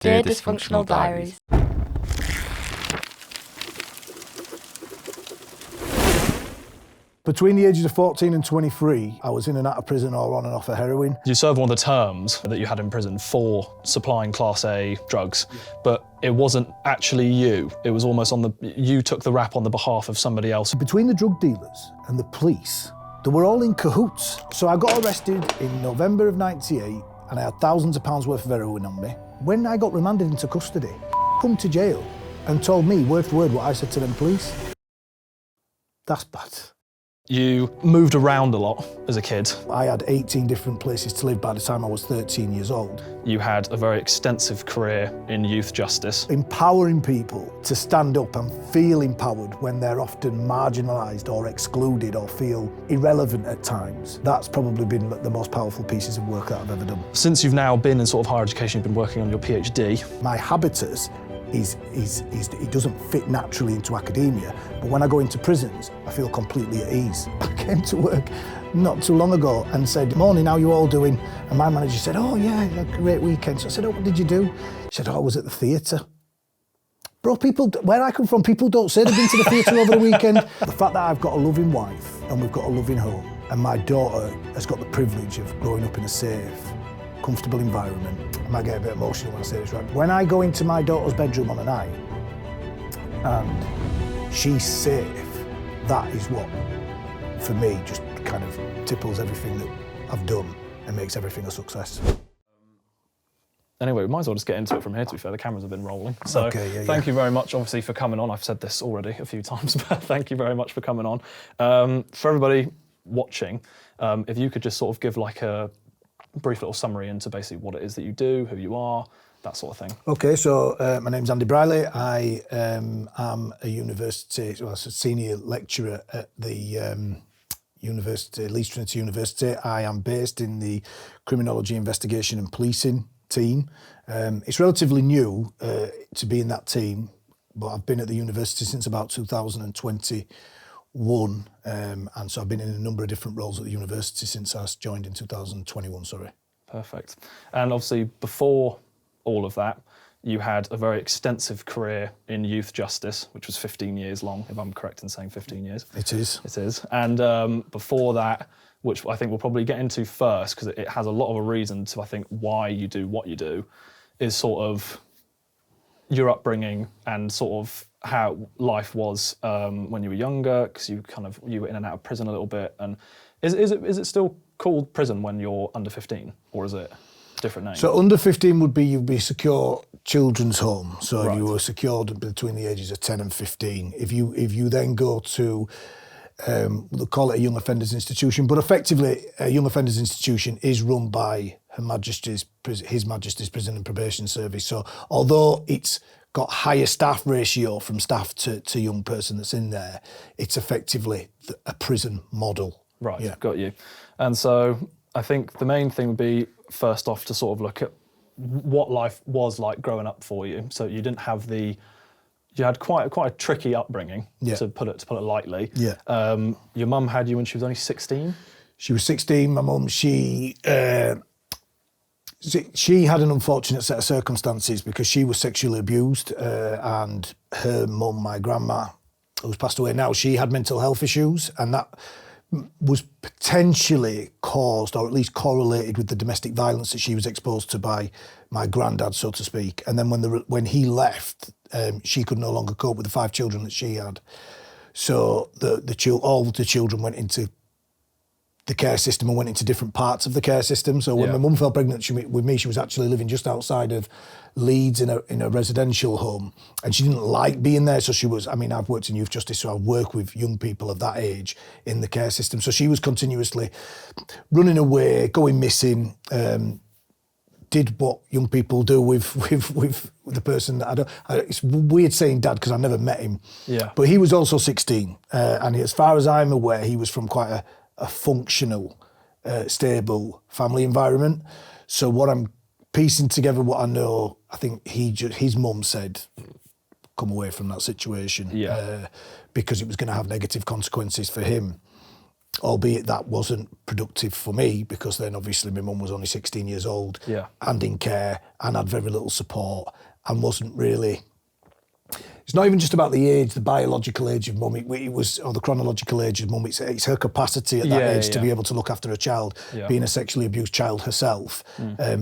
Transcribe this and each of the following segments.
Dear Dysfunctional Diaries. Between the ages of 14 and 23, I was in and out of prison or on and off of heroin. You served one of the terms that you had in prison for supplying Class A drugs, but it wasn't actually you. It was almost you took the rap on the behalf of somebody else. Between the drug dealers and the police, they were all in cahoots. So I got arrested in November of '98 and I had thousands of pounds worth of heroin on me. When I got remanded into custody, come to jail and told me word for word what I said to them police. That's bad. You moved around a lot as a kid. I had 18 different places to live by the time I was 13 years old. You had a very extensive career in youth justice. Empowering people to stand up and feel empowered when they're often marginalised or excluded or feel irrelevant at times. That's probably been the most powerful pieces of work that I've ever done. Since you've now been in sort of higher education, you've been working on your PhD. My habitus it doesn't fit naturally into academia, but when I go into prisons, I feel completely at ease. I came to work not too long ago and said, "Morning, how you all doing?" And my manager said, "Oh yeah, a great weekend." So I said, "Oh, what did you do?" She said, "Oh, I was at the theatre." Bro, where I come from, people don't say they've been to the theatre over the weekend. The fact that I've got a loving wife and we've got a loving home, and my daughter has got the privilege of growing up in a safe, comfortable environment. I might get a bit emotional when I say this, right? When I go into my daughter's bedroom on a night and she's safe, that is what, for me, just kind of tipples everything that I've done and makes everything a success. Anyway, we might as well just get into it from here, to be fair. The cameras have been rolling. So okay, thank you very much, obviously, for coming on. I've said this already a few times, but thank you very much for coming on. For everybody watching, if you could just sort of give like a brief little summary into basically what it is that you do, who you are, that sort of thing. Okay, so my name's Andy Brierley. I am a senior lecturer at the university, Leeds Trinity University. I am based in the Criminology Investigation and Policing team. It's relatively new to be in that team, but I've been at the university since about 2021, and so I've been in a number of different roles at the university since I joined in 2021, sorry. Perfect. And obviously before all of that, you had a very extensive career in youth justice, which was 15 years long, if I'm correct in saying 15 years. It is. It is. And before that, which I think we'll probably get into first, because it has a lot of a reason to, I think, why you do what you do, is sort of your upbringing and sort of how life was when you were younger, because you were in and out of prison a little bit. And is it still called prison when you're under 15, or is it a different name? So under 15 you'd be secure children's home. So Right. you were secured between the ages of 10 and 15. If you then go to, they'll call it a young offenders institution, but effectively a young offenders institution is run by His Majesty's Prison and Probation Service. So although it's got higher staff ratio from staff to young person that's in there, it's effectively a prison model. Right, Yeah. Got you. And so I think the main thing would be, first off, to sort of look at what life was like growing up for you. So you didn't have you had quite a tricky upbringing, Yeah. to put it lightly. Yeah. Your mum had you when she was only 16? She was 16. My mum, she had an unfortunate set of circumstances because she was sexually abused, and her mum, my grandma, who's passed away now, she had mental health issues, and that was potentially caused, or at least correlated, with the domestic violence that she was exposed to by my granddad, so to speak. And then when he left, she could no longer cope with the 5 children that she had. So all the children went into the care system and went into different parts of the care system. So when my mum fell pregnant with me, she was actually living just outside of Leeds in a residential home, and she didn't like being there. So I've worked in youth justice, so I work with young people of that age in the care system. So she was continuously running away, going missing, did what young people do with the person that it's weird saying dad because I never met him. Yeah. But he was also 16, and as far as I'm aware, he was from quite a functional, stable family environment. So what I'm piecing together, what I know, I think his mum said, come away from that situation, because it was going to have negative consequences for him. albeit that wasn't productive for me because then obviously my mum was only 16 years old and in care and had very little support and wasn't really... It's not even just about the age, the biological age of mum, it was, or the chronological age of mum, it's her capacity at that age to be able to look after a child, being a sexually abused child herself.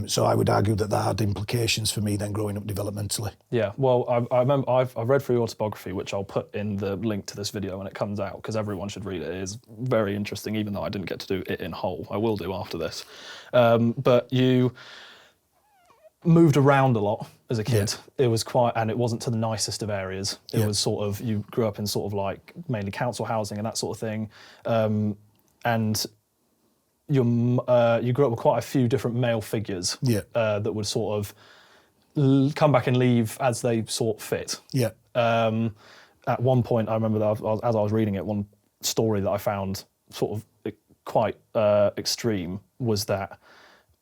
So I would argue that had implications for me then growing up developmentally. Yeah, well, I remember I've read through your autobiography, which I'll put in the link to this video when it comes out, because everyone should read it. It is very interesting, even though I didn't get to do it in whole. I will do after this. But you moved around a lot as a kid. It was quite, and it wasn't to the nicest of areas. It was sort of, you grew up in sort of like mainly council housing and that sort of thing. And you grew up with quite a few different male figures that would sort of come back and leave as they sort fit. At one point, I remember that as I was reading it, one story that I found sort of quite extreme was that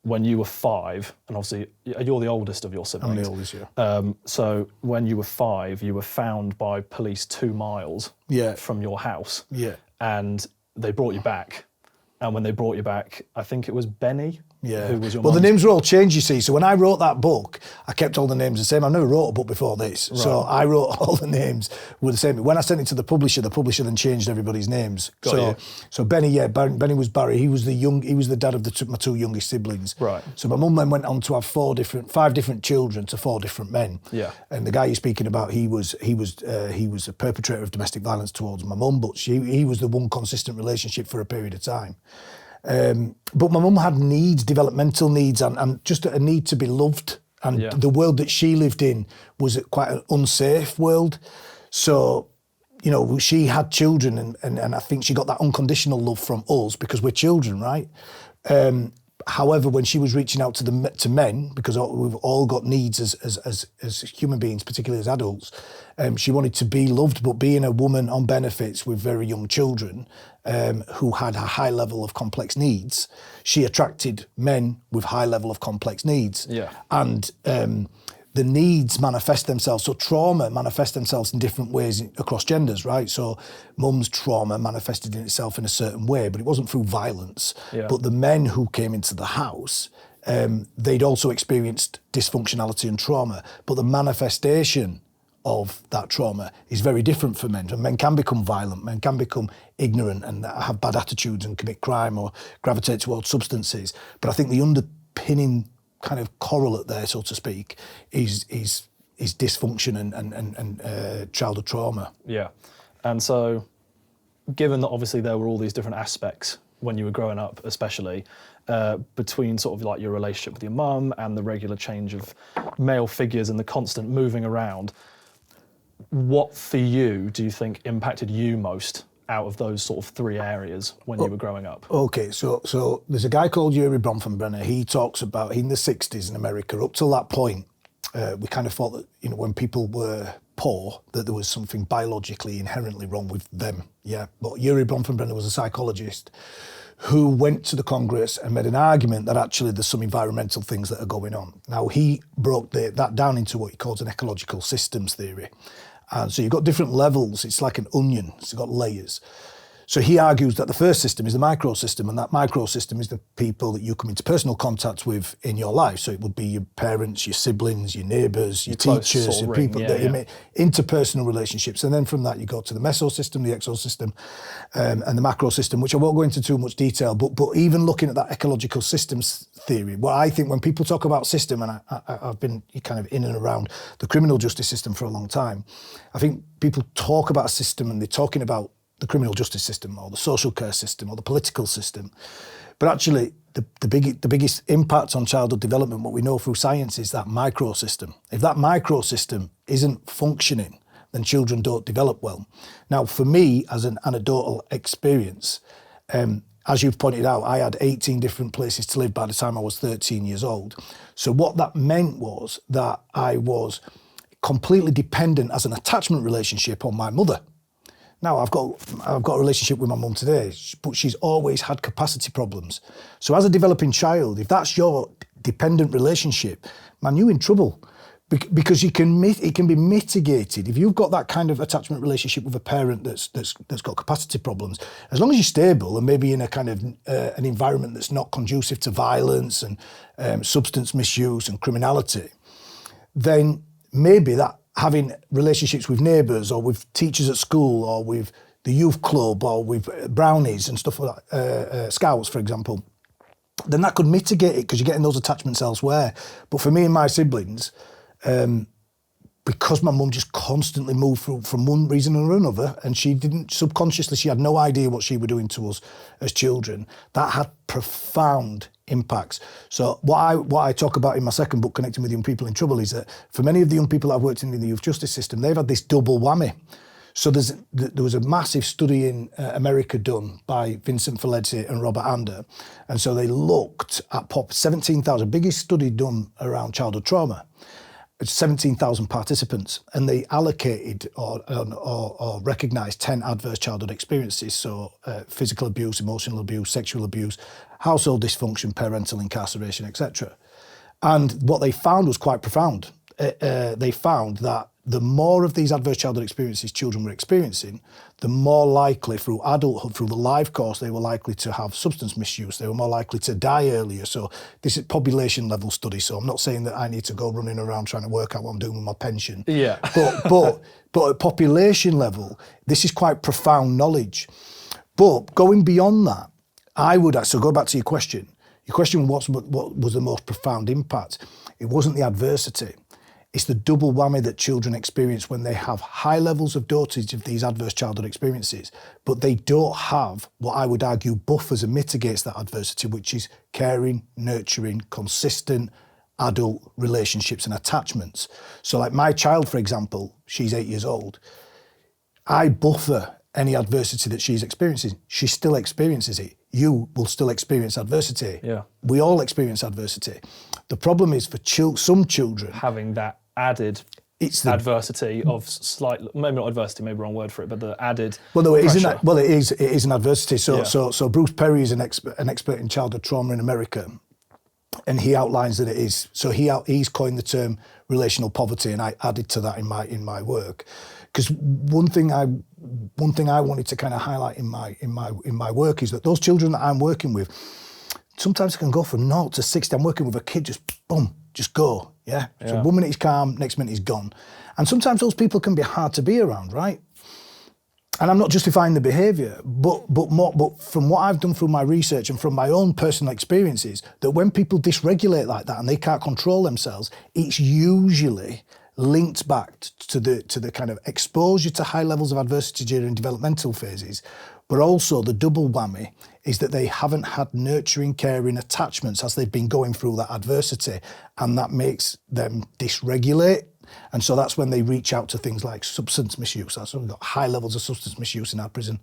when you were 5, and obviously you're the oldest of your siblings. I'm the oldest, yeah. So when you were 5, you were found by police 2 miles from your house. And they brought you back. And when they brought you back, I think it was Benny, who was your Well, mum's... the names were all changed, you see. So when I wrote that book, I kept all the names the same. I never wrote a book before this. Right. So I wrote all the names were the same. When I sent it to the publisher then changed everybody's names. So Benny, Benny was Barry. He was the dad of my 2 youngest siblings. Right. So my mum then went on to have 5 different children to 4 different men. And the guy you're speaking about, he was a perpetrator of domestic violence towards my mum, but he was the one consistent relationship for a period of time. But my mum had needs, developmental needs, and just a need to be loved. And the world that she lived in was quite an unsafe world. So, you know, she had children, and I think she got that unconditional love from us because we're children, right? However, when she was reaching out to men, because we've all got needs as human beings, particularly as adults, she wanted to be loved, but being a woman on benefits with very young children who had a high level of complex needs, she attracted men with high level of complex needs. And the needs manifest themselves, so trauma manifests themselves in different ways across genders, right? So mum's trauma manifested in itself in a certain way, but it wasn't through violence. But the men who came into the house, they'd also experienced dysfunctionality and trauma, but the manifestation of that trauma is very different for men. And men can become violent, men can become ignorant and have bad attitudes and commit crime or gravitate towards substances. But I think the underpinning kind of correlate there, so to speak, is dysfunction and childhood trauma. And so, given that obviously there were all these different aspects when you were growing up, especially between sort of like your relationship with your mum and the regular change of male figures and the constant moving around, what for you do you think impacted you most out of those sort of 3 areas when you were growing up? Okay, so there's a guy called Yuri Bronfenbrenner. He talks about, in the 60s in America, up till that point, we kind of thought that, you know, when people were poor, that there was something biologically inherently wrong with them. But Yuri Bronfenbrenner was a psychologist who went to the Congress and made an argument that actually there's some environmental things that are going on. Now, he broke that down into what he calls an ecological systems theory. And so you've got different levels. It's like an onion. It's got layers. So he argues that the first system is the micro system, and that micro system is the people that you come into personal contact with in your life. So it would be your parents, your siblings, your neighbours, your teachers, your people, interpersonal relationships. And then from that you go to the meso system, the exo system, and the macro system, which I won't go into too much detail. But even looking at that ecological systems theory, what I think when people talk about system, and I've been kind of in and around the criminal justice system for a long time, I think people talk about a system and they're talking about the criminal justice system or the social care system or the political system. But actually, the biggest impact on childhood development, what we know through science, is that micro system. If that micro system isn't functioning, then children don't develop well. Now, for me, as an anecdotal experience, as you've pointed out, I had 18 different places to live by the time I was 13 years old. So what that meant was that I was completely dependent as an attachment relationship on my mother. Now, I've got a relationship with my mum today, but she's always had capacity problems. So as a developing child, if that's your dependent relationship, man, you're in trouble, because it can be mitigated if you've got that kind of attachment relationship with a parent that's got capacity problems. As long as you're stable and maybe in a kind of an environment that's not conducive to violence and substance misuse and criminality, then maybe that having relationships with neighbours or with teachers at school or with the youth club or with brownies and stuff like that, scouts, for example, then that could mitigate it because you're getting those attachments elsewhere. But for me and my siblings, because my mum just constantly moved through from one reason or another, and she didn't subconsciously, she had no idea what she was doing to us as children, that had profound impacts. So what I talk about in my second book, Connecting with Young People in Trouble, is that for many of the young people I've worked in the youth justice system, they've had this double whammy. So there was a massive study in America done by Vincent Felice and Robert Ander. And so they looked at 17,000, biggest study done around childhood trauma. 17,000 participants, and they allocated or recognised 10 adverse childhood experiences, so physical abuse, emotional abuse, sexual abuse, household dysfunction, parental incarceration, etc. And what they found was quite profound. They found that the more of these adverse childhood experiences children were experiencing, the more likely through adulthood, through the life course, they were likely to have substance misuse. They were more likely to die earlier. So this is population level study. So I'm not saying that I need to go running around trying to work out what I'm doing with my pension. Yeah. But at population level, this is quite profound knowledge. But going beyond that, so go back to your question. Your question was what was the most profound impact? It wasn't the adversity. It's the double whammy that children experience when they have high levels of dosage of these adverse childhood experiences, but they don't have what I would argue buffers and mitigates that adversity, which is caring, nurturing, consistent adult relationships and attachments. So like my child, for example, she's 8 years old. I buffer any adversity that she's experiencing. She still experiences it. You will still experience adversity. Yeah. We all experience adversity. The problem is for some children, having that added adversity of maybe not adversity, maybe wrong word for it, but the added it pressure. is an adversity. So Bruce Perry is an expert in childhood trauma in America, and he outlines that it is. So he's coined the term relational poverty, and I added to that in my work, because one thing I wanted to kind of highlight in my work is that those children that I'm working with, sometimes it can go from 0 to 60. I'm working with a kid, just go, yeah? So 1 minute he's calm, next minute he's gone. And sometimes those people can be hard to be around, right? And I'm not justifying the behaviour, but from what I've done through my research and from my own personal experiences, that when people dysregulate like that and they can't control themselves, it's usually linked back to the kind of exposure to high levels of adversity during developmental phases, but also the double whammy is that they haven't had nurturing, caring attachments as they've been going through that adversity, and that makes them dysregulate. And so that's when they reach out to things like substance misuse. That's when we've got high levels of substance misuse in our prison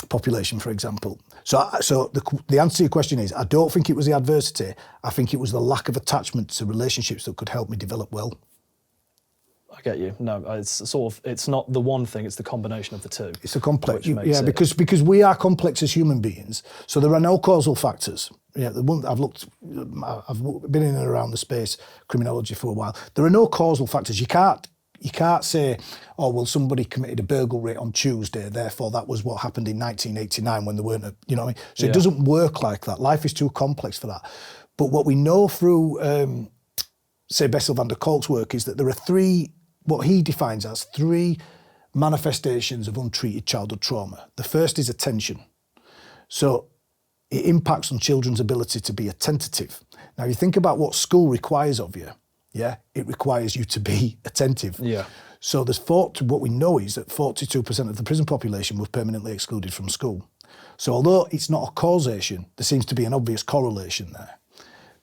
population, for example. So the answer to your question is, I don't think it was the adversity. I think it was the lack of attachment to relationships that could help me develop well. I get you. No, it's not the one thing, it's the combination of the two. It's a complex, because we are complex as human beings. So there are no causal factors. Yeah, I've been in and around the space, criminology for a while. There are no causal factors. You can't say, oh, well, somebody committed a burglary on Tuesday, therefore that was what happened in 1989 when there weren't, you know what I mean? So it doesn't work like that. Life is too complex for that. But what we know through, say, Besser Van Der Holt's work is that there are what he defines as three manifestations of untreated childhood trauma. The first is attention. So it impacts on children's ability to be attentive. Now, you think about what school requires of you, it requires you to be attentive. Yeah. So what we know is that 42% of the prison population were permanently excluded from school. So although it's not a causation, there seems to be an obvious correlation there.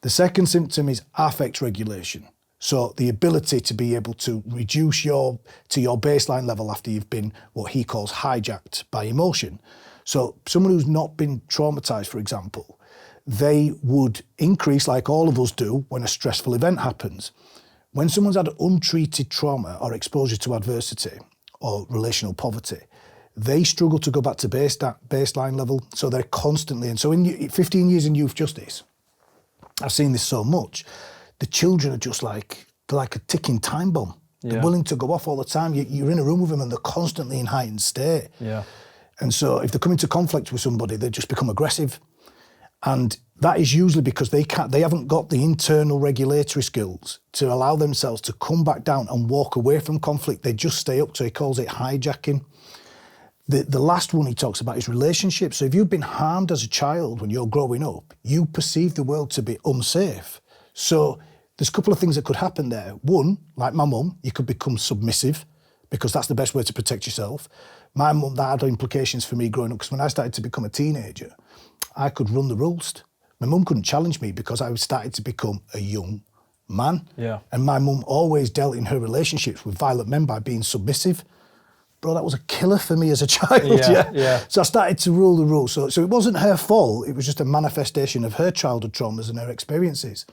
The second symptom is affect regulation. So the ability to be able to reduce to your baseline level after you've been what he calls hijacked by emotion. So someone who's not been traumatized, for example, they would increase, like all of us do, when a stressful event happens. When someone's had untreated trauma or exposure to adversity or relational poverty, they struggle to go back to baseline level. So they're constantly, and so in 15 years in youth justice, I've seen this so much. The children are just like they're like a ticking time bomb. They're willing to go off all the time. You're in a room with them and they're constantly in heightened state. Yeah. And so if they come into conflict with somebody, they just become aggressive. And that is usually because they haven't got the internal regulatory skills to allow themselves to come back down and walk away from conflict. They just stay up. So he calls it hijacking. The last one he talks about is relationships. So if you've been harmed as a child when you're growing up, you perceive the world to be unsafe. So there's a couple of things that could happen there. One, like my mum, you could become submissive because that's the best way to protect yourself. My mum, that had implications for me growing up because when I started to become a teenager, I could run the roost. My mum couldn't challenge me because I was starting to become a young man. Yeah. And my mum always dealt in her relationships with violent men by being submissive. Bro, that was a killer for me as a child. Yeah. So I started to rule the rules. So it wasn't her fault. It was just a manifestation of her childhood traumas and her experiences.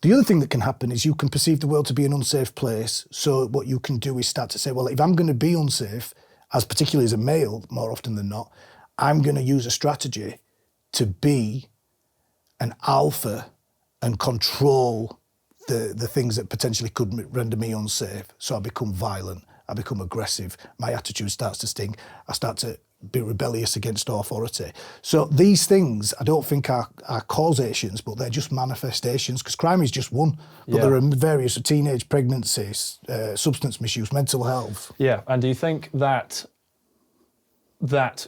The other thing that can happen is you can perceive the world to be an unsafe place. So what you can do is start to say, well, if I'm going to be unsafe, as particularly as a male, more often than not, I'm going to use a strategy to be an alpha and control the things that potentially could render me unsafe. So I become violent, I become aggressive, my attitude starts to sting, I start to be rebellious against authority. So these things I don't think are causations, but they're just manifestations, because crime is just one. But there are various teenage pregnancies, substance misuse, mental health. Yeah, and do you think that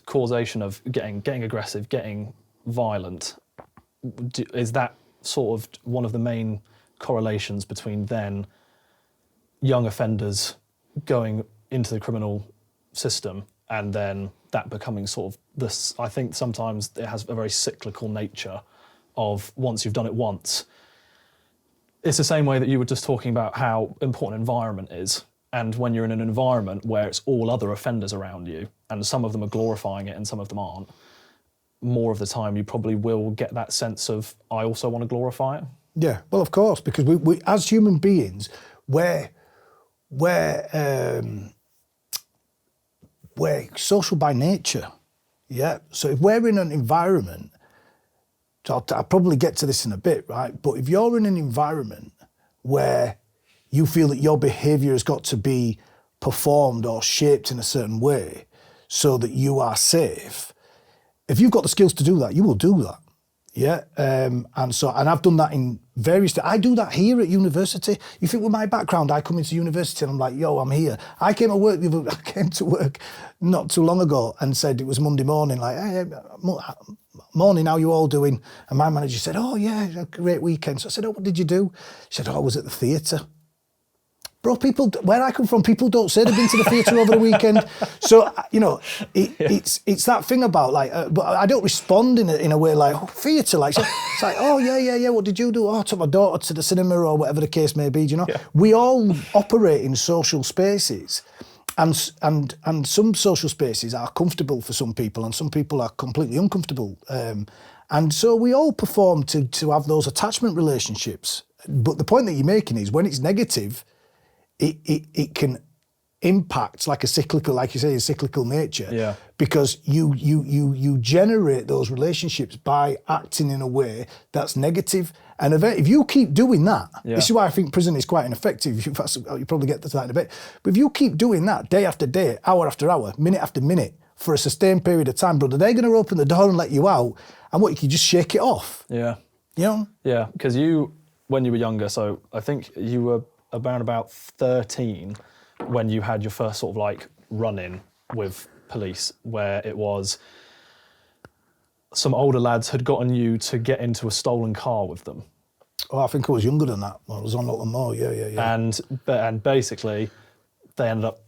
causation of getting aggressive, getting violent, is that sort of one of the main correlations between then young offenders going into the criminal system and then that becoming sort of this? I think sometimes it has a very cyclical nature of once you've done it once. It's the same way that you were just talking about how important environment is. And when you're in an environment where it's all other offenders around you, and some of them are glorifying it and some of them aren't, more of the time you probably will get that sense of, I also want to glorify it. Yeah, well, of course, because we as human beings, we're social by nature, yeah? So if we're in an environment, so I'll probably get to this in a bit, right? But if you're in an environment where you feel that your behaviour has got to be performed or shaped in a certain way so that you are safe, if you've got the skills to do that, you will do that. Yeah, and I've done that in various. I do that here at university. You think with my background, I come into university and I'm like, yo, I'm here. I came to work not too long ago and said it was Monday morning. Like, hey, morning, how you all doing? And my manager said, oh yeah, a great weekend. So I said, oh, what did you do? She said, oh, I was at the theatre. Bro, people, where I come from, people don't say they've been to the theatre over the weekend. So, it's that thing about like, but I don't respond in a way like, oh, theatre, like, so it's like, oh, yeah, what did you do? Oh, I took my daughter to the cinema or whatever the case may be, Yeah. We all operate in social spaces and some social spaces are comfortable for some people and some people are completely uncomfortable. And so we all perform to have those attachment relationships. But the point that you're making is when it's negative, it can impact like a cyclical, like you say, a cyclical nature. Yeah. Because you generate those relationships by acting in a way that's negative. And if you keep doing that, this is why I think prison is quite ineffective. You probably get to that in a bit. But if you keep doing that day after day, hour after hour, minute after minute, for a sustained period of time, brother, they're going to open the door and let you out. And what, you can just shake it off. Yeah. You know? Yeah, because when you were younger, so I think you were about 13 when you had your first sort of like run-in with police, where it was some older lads had gotten you to get into a stolen car with them. Oh, I think I was younger than that. I was on Lotland Moor, yeah. And basically, they ended up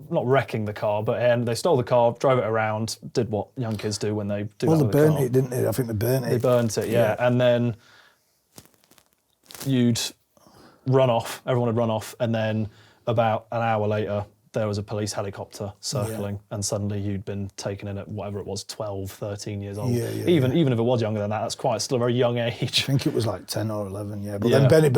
not wrecking the car, but they stole the car, drove it around, did what young kids do when they do that with the car. Well, they burnt it, didn't they? I think they burnt it. They burnt it, yeah. And then you'd run off, everyone would run off, and then about an hour later, there was a police helicopter circling, and suddenly you'd been taken in at whatever it was, 12, 13 years old. Even if it was younger than that, that's still a very young age. I think it was like 10 or 11, yeah. But then Benny,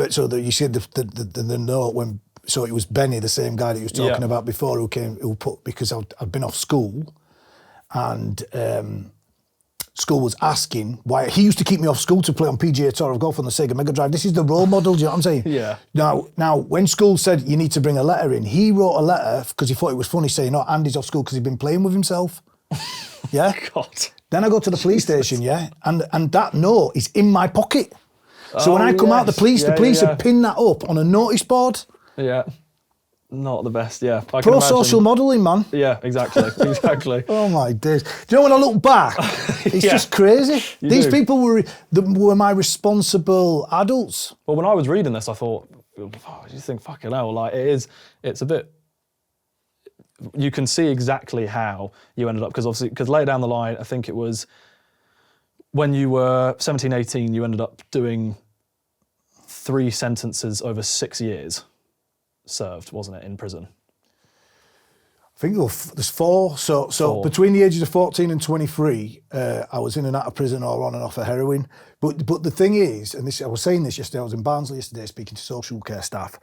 you said the note when, so it was Benny, the same guy that you were talking about before, who put, because I'd been off school, and school was asking why he used to keep me off school to play on PGA Tour of Golf on the Sega Mega Drive. This is the role model, do you know what I'm saying? Yeah. Now, when school said you need to bring a letter in, he wrote a letter because he thought it was funny saying, "Oh, Andy's off school because he'd been playing with himself." Yeah. God. Then I go to the police station, yeah, and that note is in my pocket. So when I come out the police had pinned that up on a notice board. Yeah. Not the best, yeah. I can Pro-social modelling, man. Yeah, exactly, exactly. Oh my days. Do you know when I look back, it's just crazy. These people were my responsible adults. Well, when I was reading this, I thought, you think, fucking hell, like it's a bit, you can see exactly how you ended up, because later down the line, I think it was when you were 17, 18, you ended up doing 3 sentences over 6 years. Served, wasn't it, in prison? I think there's 4. So between the ages of 14 and 23, I was in and out of prison or on and off of heroin. But the thing is, and I was saying this yesterday, I was in Barnsley yesterday speaking to social care staff,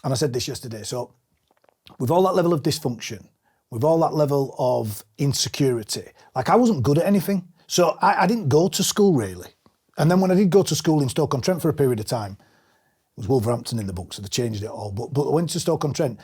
and I said this yesterday. So with all that level of dysfunction, with all that level of insecurity, like I wasn't good at anything. So I didn't go to school really. And then when I did go to school in Stoke-on-Trent for a period of time, it was Wolverhampton in the book, so they changed it all. But I went to Stoke-on-Trent.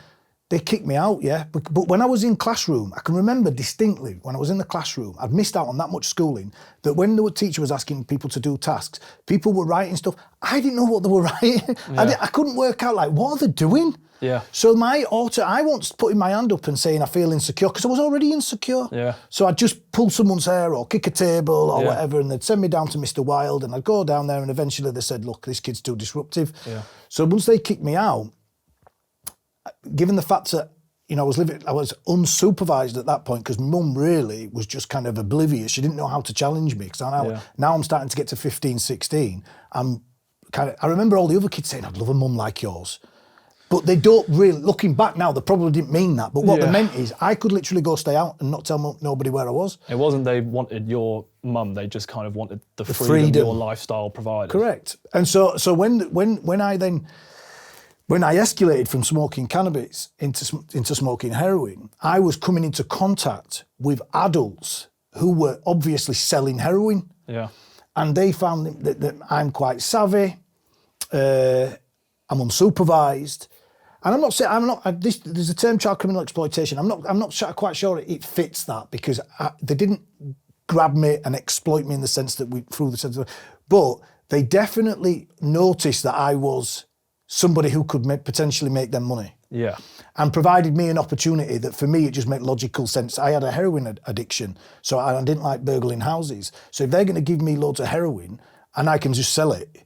They kicked me out, yeah. But when I was in classroom, I can remember distinctly when I was in the classroom, I'd missed out on that much schooling, that when the teacher was asking people to do tasks, people were writing stuff. I didn't know what they were writing. Yeah. I couldn't work out, like, what are they doing? Yeah. So I once putting my hand up and saying I feel insecure, because I was already insecure. Yeah. So I'd just pull someone's hair or kick a table or whatever, and they'd send me down to Mr. Wild, and I'd go down there, and eventually they said, look, this kid's too disruptive. Yeah. So once they kicked me out, given the fact that, you know, I was unsupervised at that point because mum really was just kind of oblivious. She didn't know how to challenge me, because now I'm starting to get to 15, 16. I remember all the other kids saying, I'd love a mum like yours. But they don't really, looking back now, they probably didn't mean that. But what they meant is I could literally go stay out and not tell nobody where I was. It wasn't they wanted your mum, they just kind of wanted the freedom your lifestyle provided. Correct. And so when I escalated from smoking cannabis into smoking heroin, I was coming into contact with adults who were obviously selling heroin. Yeah. And they found that I'm quite savvy, I'm unsupervised. And I'm not saying, there's a term, child criminal exploitation. I'm not quite sure it fits that, because they didn't grab me and exploit me in the sense that but they definitely noticed that I was somebody who could potentially make them money. Yeah. And provided me an opportunity that for me, it just made logical sense. I had a heroin addiction, so I didn't like burgling houses. So if they're going to give me loads of heroin and I can just sell it,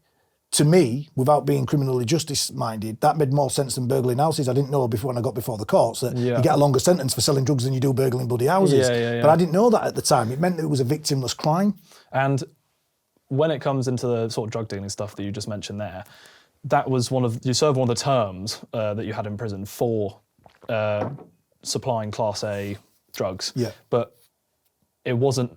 to me, without being criminally justice-minded, that made more sense than burgling houses. I didn't know when I got before the courts that you get a longer sentence for selling drugs than you do burgling bloody houses. But I didn't know that at the time. It meant that it was a victimless crime. And when it comes into the sort of drug dealing stuff that you just mentioned there, that was you served one of the terms that you had in prison for supplying Class A drugs. Yeah. But it wasn't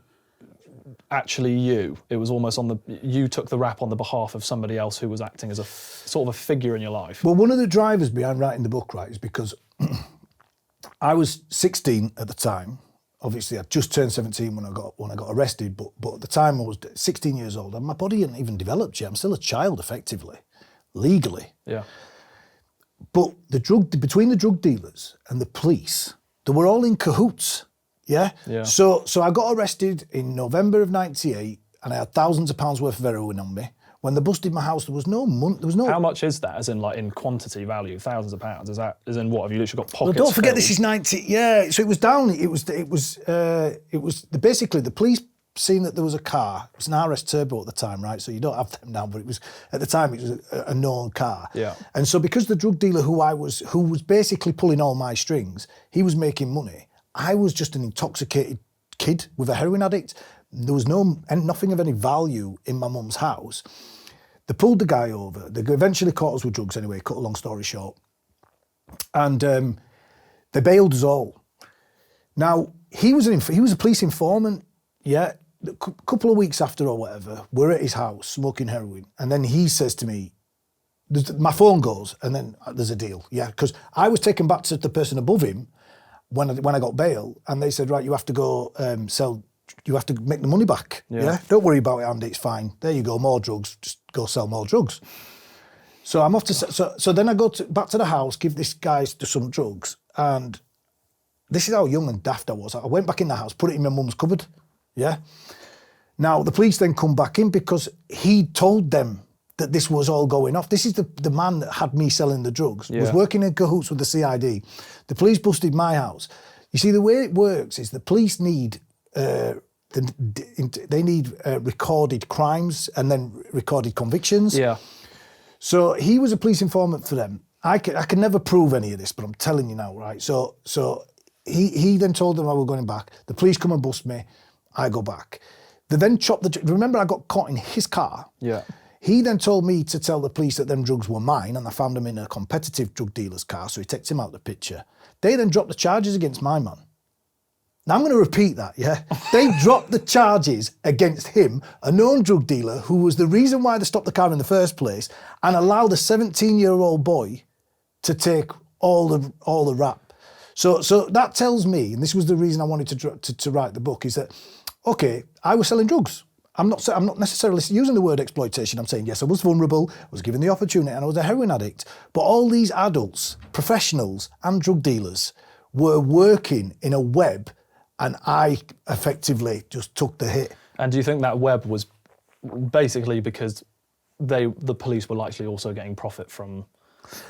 actually you. It was almost you took the rap on the behalf of somebody else who was acting as a sort of a figure in your life. Well, one of the drivers behind writing the book, right, is because I was 16 at the time. Obviously, I'd just turned 17 when I got arrested, but at the time I was 16 years old, and my body hadn't even developed yet. I'm still a child, effectively, legally. Yeah. But between the drug dealers and the police, they were all in cahoots. Yeah? So I got arrested in November of 98, and I had thousands of pounds worth of heroin on me. When they busted my house, there was no money. How much is that, as in like in quantity value? Thousands of pounds. Is that as in what? Have you literally got pockets? Well, don't forget filled? this is 90. Yeah. So it was down. It was basically the police seen that there was a car. It was an RS Turbo at the time, right? So you don't have them now, but it was at the time it was a known car. Yeah. And so because the drug dealer who was basically pulling all my strings, he was making money. I was just an intoxicated kid with a heroin addict. There was nothing of any value in my mum's house. They pulled the guy over. They eventually caught us with drugs anyway, cut a long story short. And they bailed us all. Now, he was a police informant, yeah. A couple of weeks after or whatever, we're at his house smoking heroin. And then he says to me, my phone goes, and then there's a deal, yeah. Because I was taken back to the person above him when I got bail, and they said, right, you have to go sell you have to make the money back. Yeah. Don't worry about it, Andy. It's fine. There you go. More drugs. Just go sell more drugs. So I'm off to. So then I go back to the house, give this guy some drugs, and this is how young and daft I was. I went back in the house, put it in my mum's cupboard. Yeah. Now the police then come back in because he told them that this was all going off. This is the man that had me selling the drugs, was working in cahoots with the CID. The police busted my house. You see, the way it works is the police need recorded crimes and then recorded convictions. Yeah. So he was a police informant for them. I can never prove any of this, but I'm telling you now, right? So he then told them I was going back. The police come and bust me. I go back. They then chopped remember I got caught in his car. Yeah. He then told me to tell the police that them drugs were mine, and I found them in a competitive drug dealer's car, so he takes him out of the picture. They then dropped the charges against my man. Now, I'm going to repeat that, yeah? They dropped the charges against him, a known drug dealer who was the reason why they stopped the car in the first place, and allowed a 17-year-old boy to take all the rap. So that tells me, and this was the reason I wanted to write the book, is that, okay, I was selling drugs. I'm not necessarily using the word exploitation. I'm saying, yes, I was vulnerable, I was given the opportunity, and I was a heroin addict. But all these adults, professionals, and drug dealers were working in a web, and I effectively just took the hit. And do you think that web was basically because the police were likely also getting profit from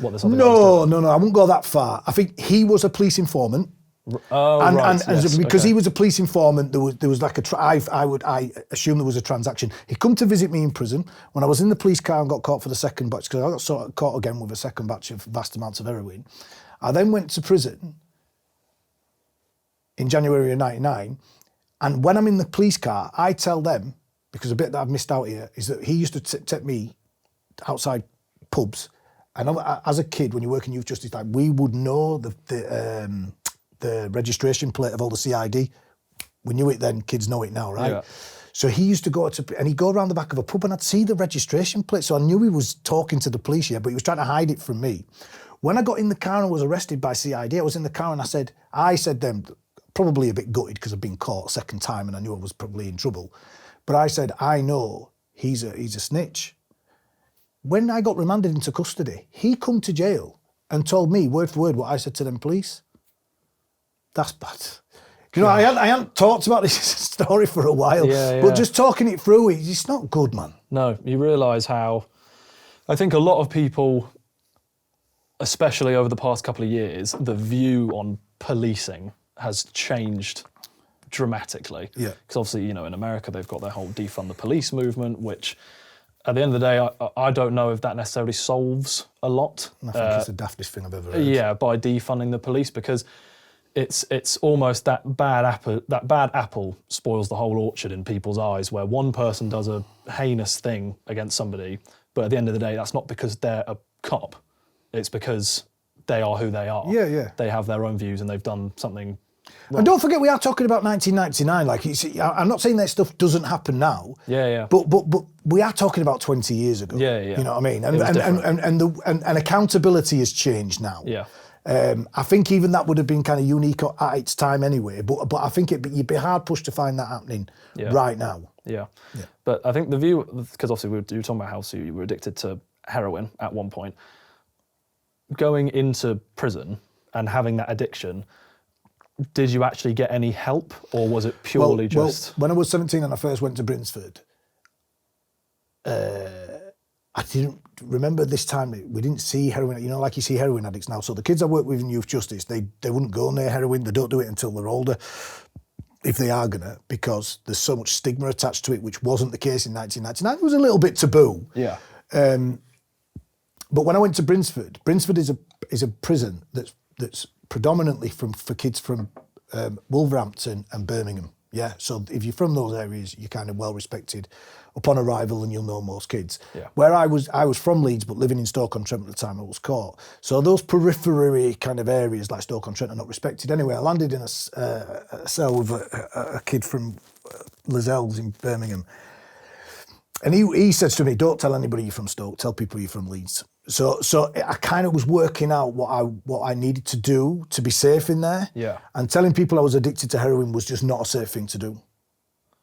what this other guy was doing? No, I wouldn't go that far. I think he was a police informant. Because he was a police informant, there was like I assume there was a transaction. He come to visit me in prison when I was in the police car and got caught for the second batch, because I got caught again with a second batch of vast amounts of heroin. I then went to prison in January of '99, and when I'm in the police car, I tell them, because a bit that I've missed out here is that he used to take me outside pubs, and as a kid, when you work in youth justice, like, we would know the registration plate of all the CID. We knew it then, kids know it now, right? Yeah. So he used to and he'd go around the back of a pub and I'd see the registration plate. So I knew he was talking to the police here, but he was trying to hide it from me. When I got in the car and was arrested by CID, I was in the car and I said them, probably a bit gutted because I'd been caught a second time and I knew I was probably in trouble. But I said, I know he's a snitch. When I got remanded into custody, he come to jail and told me word for word what I said to them police. That's bad. You know, I hadn't talked about this story for a while, but just talking it through, it's not good, man. No, you realise how, I think a lot of people, especially over the past couple of years, the view on policing has changed dramatically. Yeah. Because obviously, you know, in America, they've got their whole defund the police movement, which at the end of the day, I don't know if that necessarily solves a lot. I think it's the daftest thing I've ever heard. Yeah, by defunding the police, because it's almost that bad apple spoils the whole orchard in people's eyes, where one person does a heinous thing against somebody, but at the end of the day, that's not because they're a cop. It's because they are who they are. Yeah. They have their own views and they've done something wrong. And don't forget, we are talking about 1999. Like, I'm not saying that stuff doesn't happen now. Yeah. But we are talking about 20 years ago. Yeah. You know what I mean? And accountability has changed now. Yeah. I think even that would have been kind of unique at its time anyway, but I think you'd be hard pushed to find that happening right now. Yeah. But I think the view, because obviously you were talking about how you were addicted to heroin at one point, going into prison and having that addiction, did you actually get any help, or was it purely just... Well, when I was 17 and I first went to Brinsford, I didn't remember this time, we didn't see heroin, you know, like you see heroin addicts now. So the kids I work with in youth justice, they wouldn't go near heroin, they don't do it until they're older, if they are gonna, because there's so much stigma attached to it, which wasn't the case in 1999. It was a little bit taboo. Yeah. But when I went to Brinsford is a prison that's predominantly for kids from Wolverhampton and Birmingham. Yeah, so if you're from those areas, you're kind of well respected upon arrival, and you'll know most kids. Yeah. Where I was from Leeds, but living in Stoke-on-Trent at the time I was caught. So those periphery kind of areas like Stoke-on-Trent are not respected. Anyway, I landed in a cell with a kid from Lazells in Birmingham, and he says to me, "Don't tell anybody you're from Stoke. Tell people you're from Leeds." So I kind of was working out what I needed to do to be safe in there. Yeah. And telling people I was addicted to heroin was just not a safe thing to do.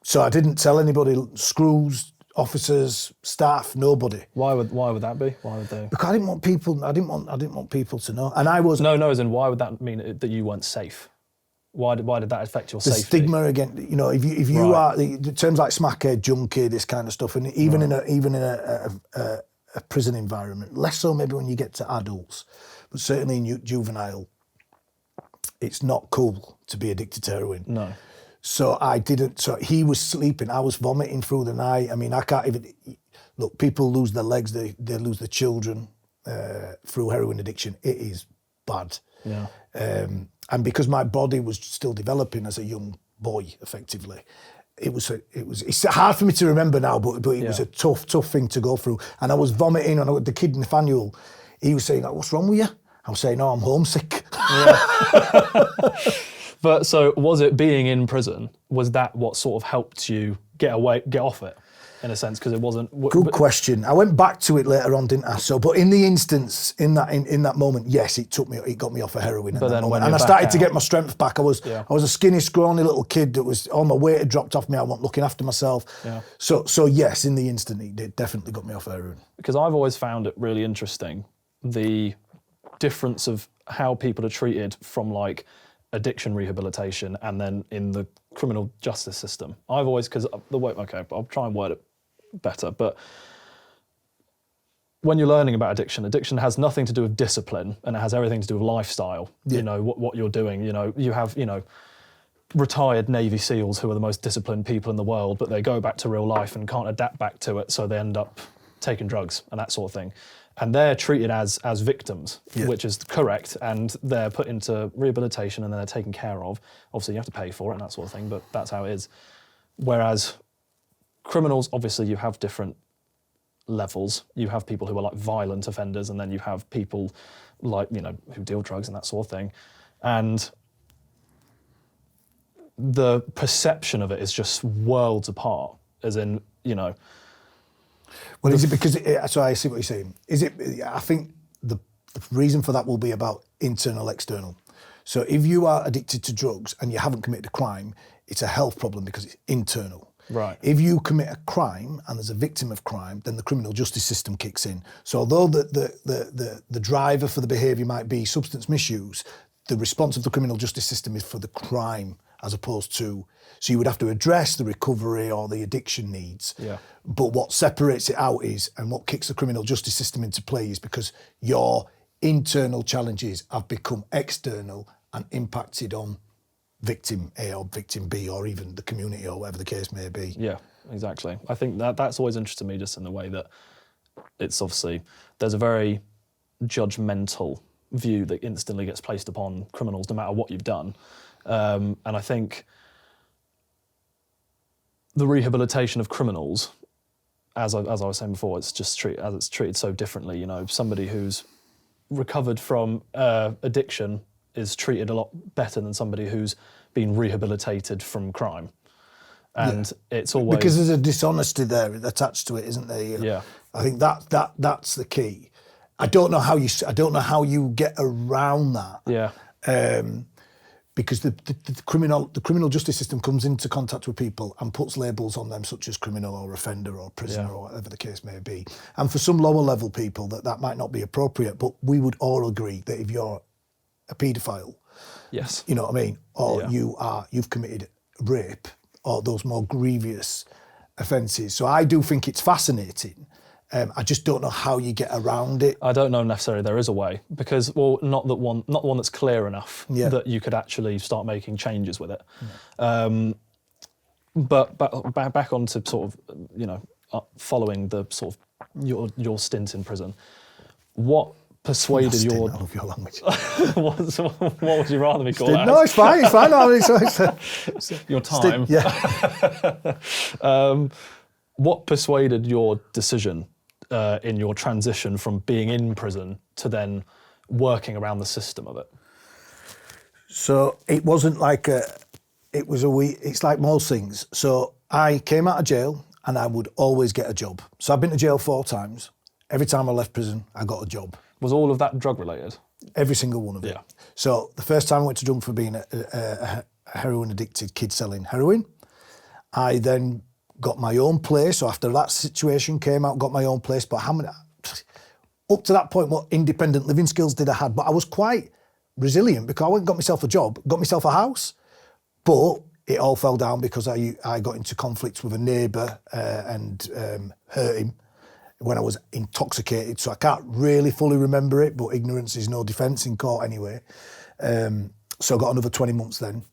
So I didn't tell anybody, screws, officers, staff, nobody. Why would that be? Why would they? Because I didn't want people to know. And I was No, as in why would that mean that you weren't safe? Why did that affect your the safety? stigma again. You know, if you Right. are the terms like smackhead, junkie, this kind of stuff, and even in a prison environment, less so maybe when you get to adults, but certainly in juvenile, it's not cool to be addicted to heroin. No. So so he was sleeping, I was vomiting through the night. I mean, I can't even, look, people lose their legs, they lose their children through heroin addiction. It is bad. Yeah. And because my body was still developing as a young boy, effectively, it's hard for me to remember now, but it was a tough thing to go through. And I was vomiting, and the kid Nathaniel, he was saying, what's wrong with you? I was saying, I'm homesick. Yeah. But so was it being in prison, was that what sort of helped you get off it, in a sense? Because it wasn't... Good question. I went back to it later on, didn't I? So, but in the instance, in that moment, yes, it got me off of heroin. But then when and I you're started back to out- get my strength back. I was a skinny, scrawny little kid that was, all my weight had dropped off me. I wasn't looking after myself. Yeah. So yes, in the instant, it definitely got me off heroin. Because I've always found it really interesting, the difference of how people are treated from like addiction rehabilitation and then in the criminal justice system. I've always, because the way, okay, I'll try and word it better, but when you're learning about addiction has nothing to do with discipline, and it has everything to do with lifestyle. Yeah. You know, what you're doing, you know, you have, you know, retired Navy SEALs who are the most disciplined people in the world, but they go back to real life and can't adapt back to it, so they end up taking drugs and that sort of thing. And they're treated as victims, which is correct, and they're put into rehabilitation and then they're taken care of. Obviously, you have to pay for it and that sort of thing, but that's how it is. Whereas criminals, obviously, you have different levels. You have people who are like violent offenders, and then you have people like, you know, who deal drugs and that sort of thing. And the perception of it is just worlds apart, as in, you know... Well, is it because, so I see what you're saying. Is it, I think the reason for that will be about internal, external. So if you are addicted to drugs and you haven't committed a crime, it's a health problem because it's internal. Right. If you commit a crime and there's a victim of crime, then the criminal justice system kicks in. So although the driver for the behaviour might be substance misuse, the response of the criminal justice system is for the crime as opposed to, so you would have to address the recovery or the addiction needs. Yeah. But what separates it out is, and what kicks the criminal justice system into play is because your internal challenges have become external and impacted on victim A or victim B or even the community or whatever the case may be. Yeah, exactly. I think that's always interested me, just in the way that it's obviously, there's a very judgmental view that instantly gets placed upon criminals no matter what you've done. And I think the rehabilitation of criminals, as I was saying before, it's just treated so differently. You know, somebody who's recovered from addiction is treated a lot better than somebody who's been rehabilitated from crime. And it's always... Because there's a dishonesty there attached to it, isn't there? Yeah. I think that's the key. I don't know how you get around that. Yeah. Because the criminal justice system comes into contact with people and puts labels on them such as criminal or offender or prisoner or whatever the case may be. And for some lower level people that might not be appropriate, but we would all agree that if you're a paedophile, Yes. you know what I mean, or you've committed rape or those more grievous offences. So I do think it's fascinating. I just don't know how you get around it. I don't know necessarily there is a way, because, well, not the one that's clear enough that you could actually start making changes with it. But back on to sort of, you know, following the sort of your stint in prison, what persuaded your... I love your language. what would you rather me call that? No, it's fine. No, Your time. What persuaded your decision in your transition from being in prison to then working around the system of it? So it wasn't like it's like most things. So I came out of jail and I would always get a job. So I've been to jail 4 times. Every time I left prison, I got a job. Was all of that drug related? Every single one of it. Yeah. So the first time I went to drunk for being a heroin addicted kid selling heroin, I then got my own place. So after that situation came out, got my own place. But up to that point, what independent living skills did I have? But I was quite resilient because I went and got myself a job, got myself a house. But it all fell down because I got into conflicts with a neighbour and hurt him when I was intoxicated. So I can't really fully remember it, but ignorance is no defence in court anyway. So I got another 20 months then.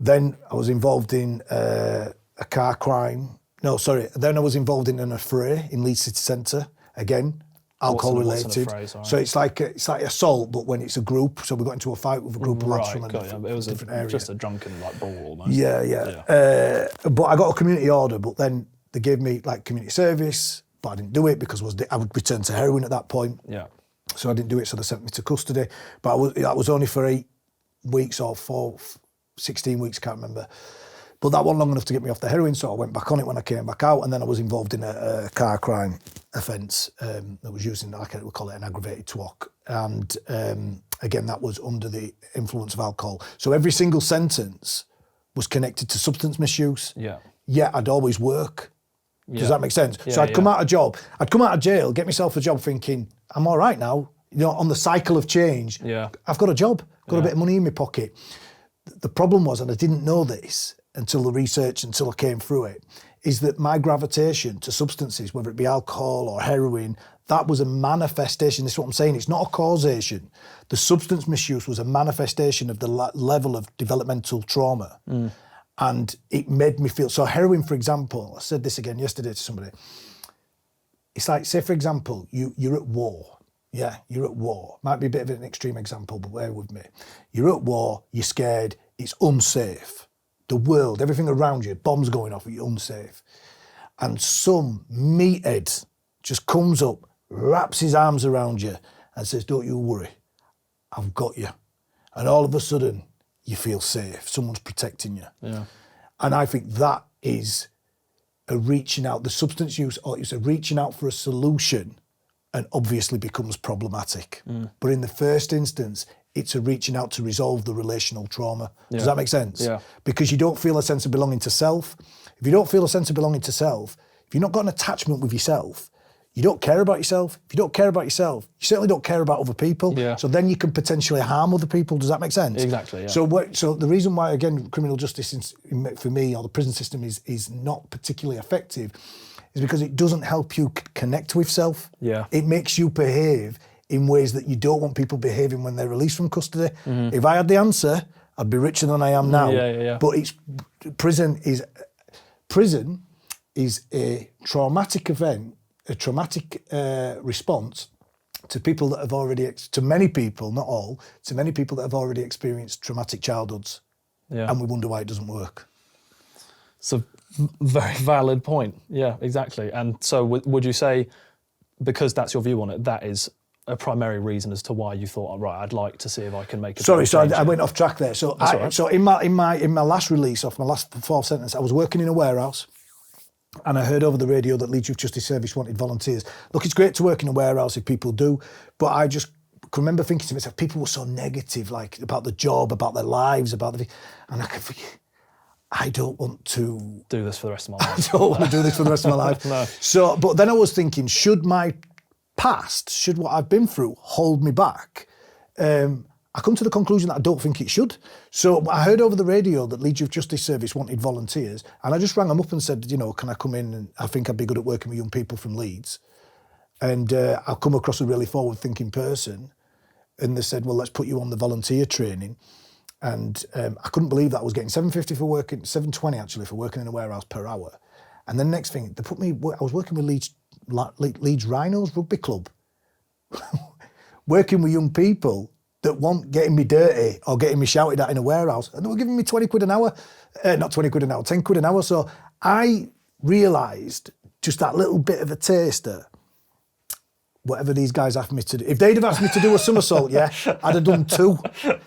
Then I was involved in a car crime. No, sorry. Then I was involved in an affray in Leeds City Centre. Again, alcohol related. So it's like assault, but when it's a group. So we got into a fight with a group of lads from a different area. Just a drunken brawl almost. Yeah. But I got a community order, but then they gave me like community service, but I didn't do it because I would return to heroin at that point. Yeah. So I didn't do it, so they sent me to custody. But that was only for 8 weeks or 16 weeks, can't remember. But that wasn't long enough to get me off the heroin, so I went back on it when I came back out, and then I was involved in a car crime offence that was using, we call it an aggravated TWOC. And again, that was under the influence of alcohol. So every single sentence was connected to substance misuse. Yeah. Yet I'd always work. Does that make sense? Yeah, so I'd come out of jail, get myself a job thinking, I'm all right now. You know, on the cycle of change, I've got a job, got a bit of money in my pocket. The problem was, and I didn't know this until I came through it, is that my gravitation to substances, whether it be alcohol or heroin, that was a manifestation. This is what I'm saying. It's not a causation. The substance misuse was a manifestation of the level of developmental trauma. And it made me feel, so heroin, for example, I said this again yesterday to somebody. It's like, say, for example, you're at war. Yeah, you're at war. Might be a bit of an extreme example, but bear with me. You're at war, you're scared, it's unsafe. The world, everything around you, bombs going off, you're unsafe. And some meathead just comes up, wraps his arms around you and says, don't you worry, I've got you. And all of a sudden, you feel safe. Someone's protecting you. Yeah. And I think that is a reaching out. The substance use is a reaching out for a solution and obviously becomes problematic. But in the first instance, it's a reaching out to resolve the relational trauma. Does that make sense? Yeah. Because you don't feel a sense of belonging to self. If you don't feel a sense of belonging to self, if you've not got an attachment with yourself, you don't care about yourself. If you don't care about yourself, you certainly don't care about other people. Yeah. So then you can potentially harm other people. Does that make sense? Exactly, yeah. So the reason why, again, criminal justice for me, or the prison system is not particularly effective is because it doesn't help you connect with self. Yeah. It makes you behave in ways that you don't want people behaving when they're released from custody. If I had the answer, I'd be richer than I am now. Yeah. But prison is a traumatic event, a traumatic response to people that have already, to many people, not all, to many people that have already experienced traumatic childhoods. Yeah. And we wonder why it doesn't work. It's a very valid point. Yeah, exactly. And so would you say, because that's your view on it, that is a primary reason as to why you thought, right, I'd like to see if I can make a Sorry, change I went off track there. So in my last release, off my last fourth sentence, I was working in a warehouse and I heard over the radio that Leeds Youth Justice Service wanted volunteers. Look, it's great to work in a warehouse if people do, but I just can remember thinking to myself, people were so negative, like about the job, about their lives, and I could think, I don't want to do this for the rest of my life. I don't want to do this for the rest of my life. No. So, but then I was thinking, should my past, should what I've been through hold me back? I come to the conclusion that I don't think it should. So I heard over the radio that Leeds Youth Justice Service wanted volunteers, and I just rang them up and said, can I come in? And I think I'd be good at working with young people from Leeds. And I'll come across a really forward-thinking person. And they said, well, let's put you on the volunteer training. And I couldn't believe that I was getting $7.50 for working, $7.20 actually for working in a warehouse per hour. And then next thing, they put me, I was working with Leeds Rhinos Rugby Club, working with young people that weren't getting me dirty or getting me shouted at in a warehouse. And they were giving me 20 quid an hour, not 20 quid an hour, 10 quid an hour. So I realised just that little bit of a taster, whatever these guys asked me to do. If they'd have asked me to do a somersault, I'd have done 2,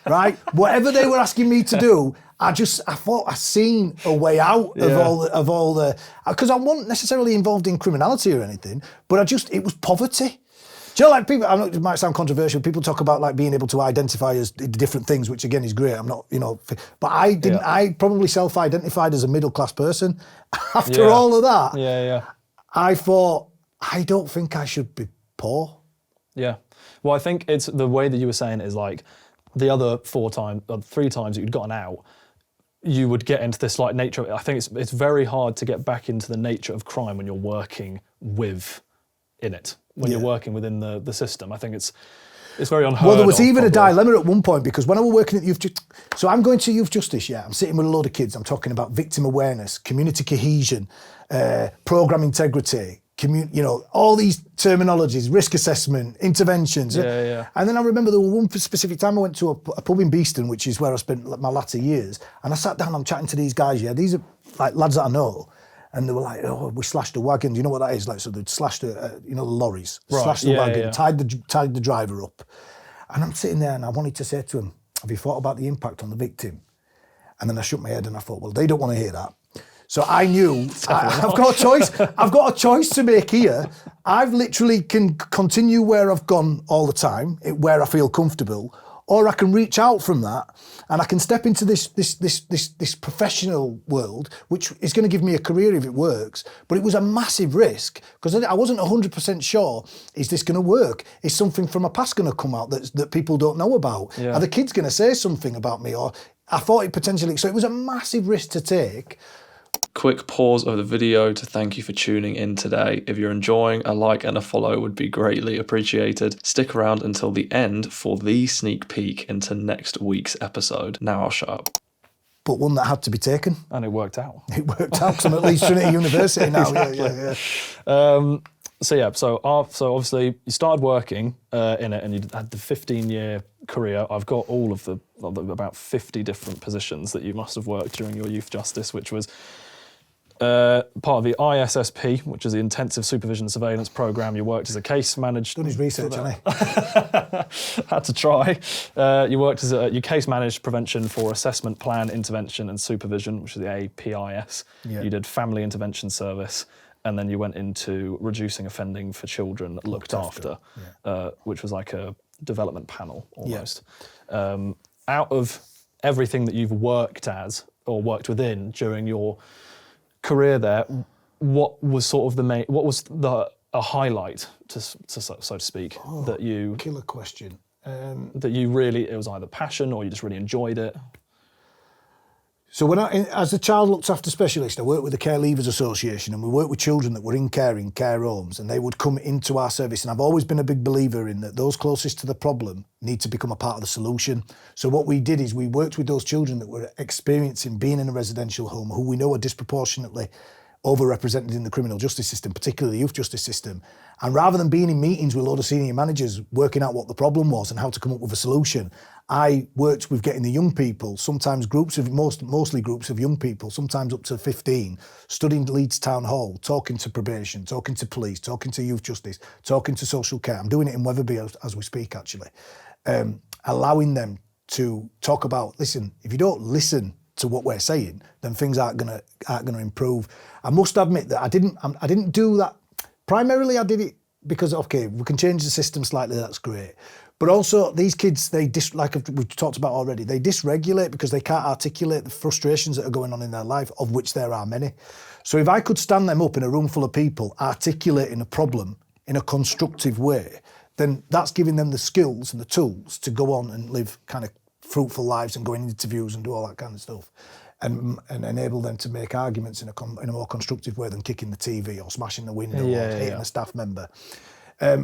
right? Whatever they were asking me to do, I thought I seen a way out of all the, because I wasn't necessarily involved in criminality or anything, but it was poverty. Do you know, like people, I know it might sound controversial, people talk about like being able to identify as different things, which again is great. I'm not, you know, but I didn't, I probably self-identified as a middle-class person. After all of that, I thought, I don't think I should be poor. Yeah. Well, I think it's the way that you were saying is like the other 3 times that you'd gotten out, you would get into this like nature. I think it's very hard to get back into the nature of crime when you're working in it, when you're working within the system. I think it's very unheard of. Well, there was even a dilemma at one point, because when I was working at youth, so I'm going to youth justice, I'm sitting with a load of kids, I'm talking about victim awareness, community cohesion, programme integrity, you know, all these terminologies, risk assessment, interventions. And then I remember there was one specific time I went to a pub in Beeston, which is where I spent my latter years, and I sat down, I'm chatting to these guys, these are like lads that I know, and they were like, oh, we slashed a wagon. Do you know what that is? Like, so they'd slashed the lorries, slashed the wagon, tied the driver up. And I'm sitting there and I wanted to say to them, have you thought about the impact on the victim? And then I shook my head and I thought, well, they don't want to hear that. So I knew I've got a choice. I've got a choice to make here. I've literally can continue where I've gone all the time, where I feel comfortable, or I can reach out from that and I can step into this professional world, which is going to give me a career if it works. But it was a massive risk because I wasn't 100% sure, is this going to work? Is something from my past going to come out that people don't know about? Are the kids going to say something about me? Or I thought it potentially, so it was a massive risk to take. Quick pause of the video to thank you for tuning in today. If you're enjoying, a like and a follow would be greatly appreciated. Stick around until the end for the sneak peek into next week's episode. Now I'll shut up. But one that had to be taken. And it worked out. It worked out because I'm at least Trinity University now. Exactly. So obviously you started working in it and you had the 15-year career. I've got all of the about 50 different positions that you must have worked during your youth justice, which was part of the ISSP, which is the Intensive Supervision Surveillance Programme. You worked as a case manager. Done his research, hasn't he? Had to try. You worked as you case managed prevention for assessment, plan, intervention and supervision, which is the APIS. You did family intervention service, and then you went into reducing offending for children looked after, which was like a development panel almost. Out of everything that you've worked as or worked within during your career there, what was sort of a highlight, so to speak, that you... Killer question. That you really, it was either passion or you just really enjoyed it? So when as a child looked after specialist, I worked with the Care Leavers Association, and we worked with children that were in care homes, and they would come into our service. And I've always been a big believer in that those closest to the problem need to become a part of the solution. So what we did is we worked with those children that were experiencing being in a residential home, who we know are disproportionately overrepresented in the criminal justice system, particularly the youth justice system. And rather than being in meetings with a load of senior managers working out what the problem was and how to come up with a solution, I worked with getting the young people, sometimes mostly groups of young people, sometimes up to 15, studying Leeds Town Hall, talking to probation, talking to police, talking to youth justice, talking to social care. I'm doing it in Wetherby as we speak, actually. Allowing them to talk about, listen, if you don't listen to what we're saying, then things aren't gonna improve. I must admit that I didn't do that. Primarily, I did it because, okay, we can change the system slightly, that's great. But also, these kids, like we've talked about already, they dysregulate because they can't articulate the frustrations that are going on in their life, of which there are many. So if I could stand them up in a room full of people articulating a problem in a constructive way, then that's giving them the skills and the tools to go on and live kind of fruitful lives and go in interviews and do all that kind of stuff, and enable them to make arguments in a more constructive way than kicking the TV or smashing the window or hitting a staff member.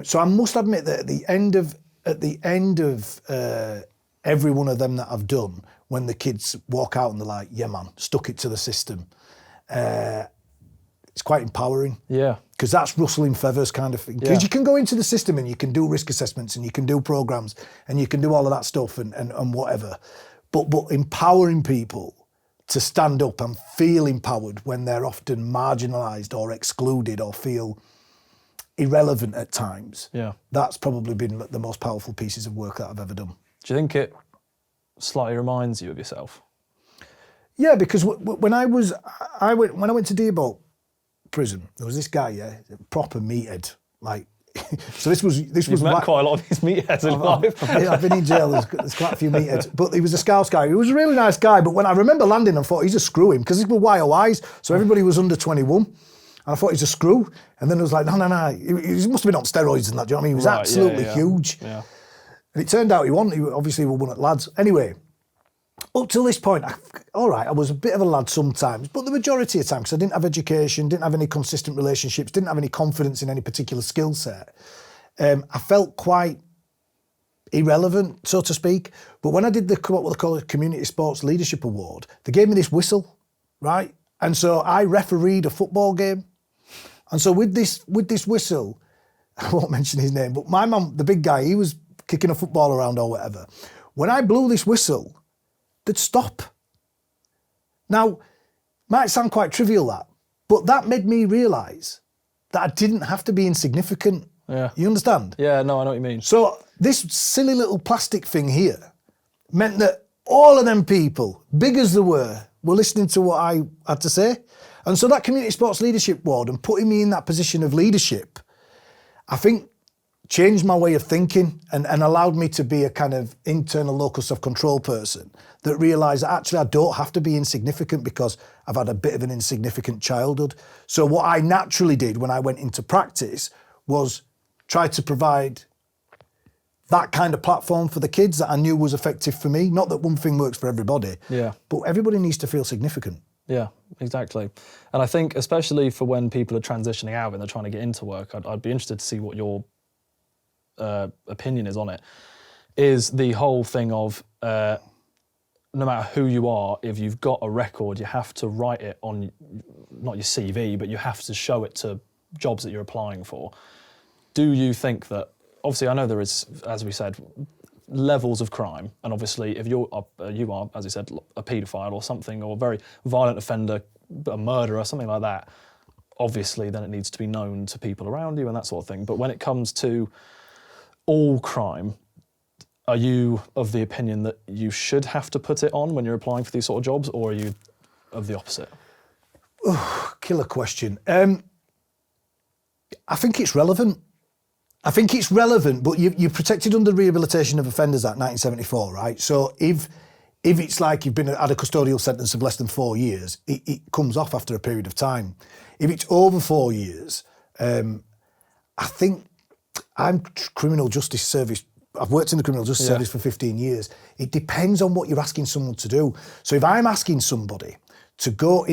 So I must admit that at the end of every one of them that I've done, when the kids walk out and they're like, yeah man, stuck it to the system, it's quite empowering. Yeah. Because that's rustling feathers kind of thing. Because you can go into the system and you can do risk assessments and you can do programs and you can do all of that stuff and whatever. But empowering people to stand up and feel empowered when they're often marginalised or excluded or feel irrelevant at times. Yeah. That's probably been the most powerful pieces of work that I've ever done. Do you think it slightly reminds you of yourself? Yeah, because when I went to Dearbolt prison, there was this guy, a proper meathead. Like, So this was You've met quite a lot of these meatheads in life. I've been in jail. There's quite a few meatheads, but he was a Scouts guy. He was a really nice guy. But when I remember landing, I thought he's a screw him because these were YOIs, so everybody was under 21. And I thought he's a screw. And then it was like, no. He must have been on steroids and that. Do you know what I mean? He was absolutely huge. Yeah. And it turned out he won. He obviously won at lads. Anyway, up till this point, I was a bit of a lad sometimes, but the majority of the time, because I didn't have education, didn't have any consistent relationships, didn't have any confidence in any particular skill set, I felt quite irrelevant, so to speak. But when I did what they call a Community Sports Leadership Award, they gave me this whistle, right? And so I refereed a football game. And so with this whistle, I won't mention his name, but my mum, the big guy, he was kicking a football around or whatever. When I blew this whistle, they'd stop. Now, might sound quite trivial that, but that made me realise that I didn't have to be insignificant. Yeah. You understand? Yeah, no, I know what you mean. So this silly little plastic thing here meant that all of them people, big as they were listening to what I had to say. And so that Community Sports Leadership Award and putting me in that position of leadership, I think changed my way of thinking and allowed me to be a kind of internal locus of control person that realised that actually I don't have to be insignificant because I've had a bit of an insignificant childhood. So what I naturally did when I went into practice was try to provide that kind of platform for the kids that I knew was effective for me. Not that one thing works for everybody, but everybody needs to feel significant. Yeah, exactly. And I think especially for when people are transitioning out and they're trying to get into work, I'd be interested to see what your opinion is on it, is the whole thing of no matter who you are, if you've got a record, you have to write it on, not your CV, but you have to show it to jobs that you're applying for. Do you think that, obviously I know there is, as we said, levels of crime, and obviously if you are, as you said, a paedophile or something, or a very violent offender, a murderer, something like that, obviously then it needs to be known to people around you and that sort of thing. But when it comes to all crime, are you of the opinion that you should have to put it on when you're applying for these sort of jobs, or are you of the opposite? Killer question. I think it's relevant. But you're protected under Rehabilitation of Offenders Act 1974, right? So if it's like you've had a custodial sentence of less than 4 years, it comes off after a period of time. If it's over 4 years, I think I'm criminal justice service. I've worked in the criminal justice service for 15 years. It depends on what you're asking someone to do. So if I'm asking somebody to go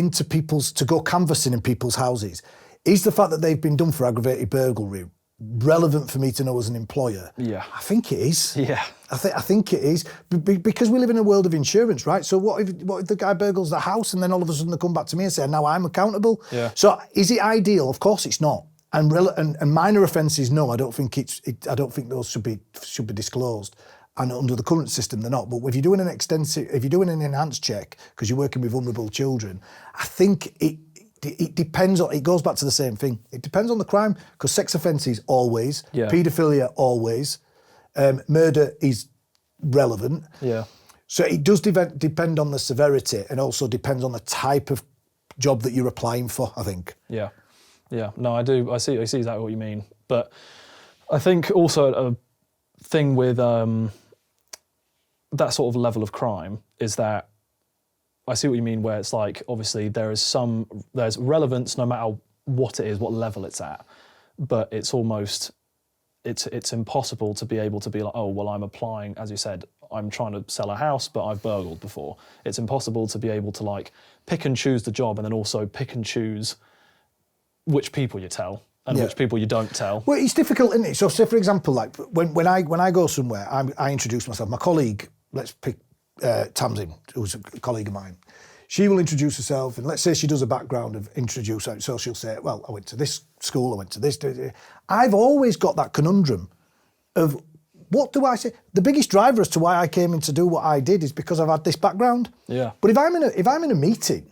canvassing in people's houses, is the fact that they've been done for aggravated burglary relevant for me to know as an employer? Yeah. I think it is. Yeah. I think it is. Because we live in a world of insurance, right? So what if the guy burgles the house and then all of a sudden they come back to me and say, now I'm accountable? Yeah. So is it ideal? Of course it's not. And minor offences, no, I don't think those should be disclosed. And under the current system, they're not. But if you're doing an enhanced check because you're working with vulnerable children, I think it depends on. It goes back to the same thing. It depends on the crime, because sex offences always, paedophilia always, murder is relevant. Yeah. So it does depend on the severity, and also depends on the type of job that you're applying for, I think. Yeah. Yeah, no, I do. I see exactly what you mean. But I think also a thing with that sort of level of crime is that I see what you mean, where it's like, obviously there's relevance no matter what it is, what level it's at. But it's almost, it's impossible to be able to be like, oh, well, I'm applying, as you said, I'm trying to sell a house, but I've burgled before. It's impossible to be able to like pick and choose the job and then also pick and choose which people you tell and which people you don't tell. Well, it's difficult, isn't it? So, say for example, like when I go somewhere, I introduce myself. My colleague, let's pick Tamsin, who's a colleague of mine. She will introduce herself, and let's say she does a background of introduce. So she'll say, "Well, I went to this school. I went to this." I've always got that conundrum of what do I say? The biggest driver as to why I came in to do what I did is because I've had this background. Yeah. But if I'm in a meetive,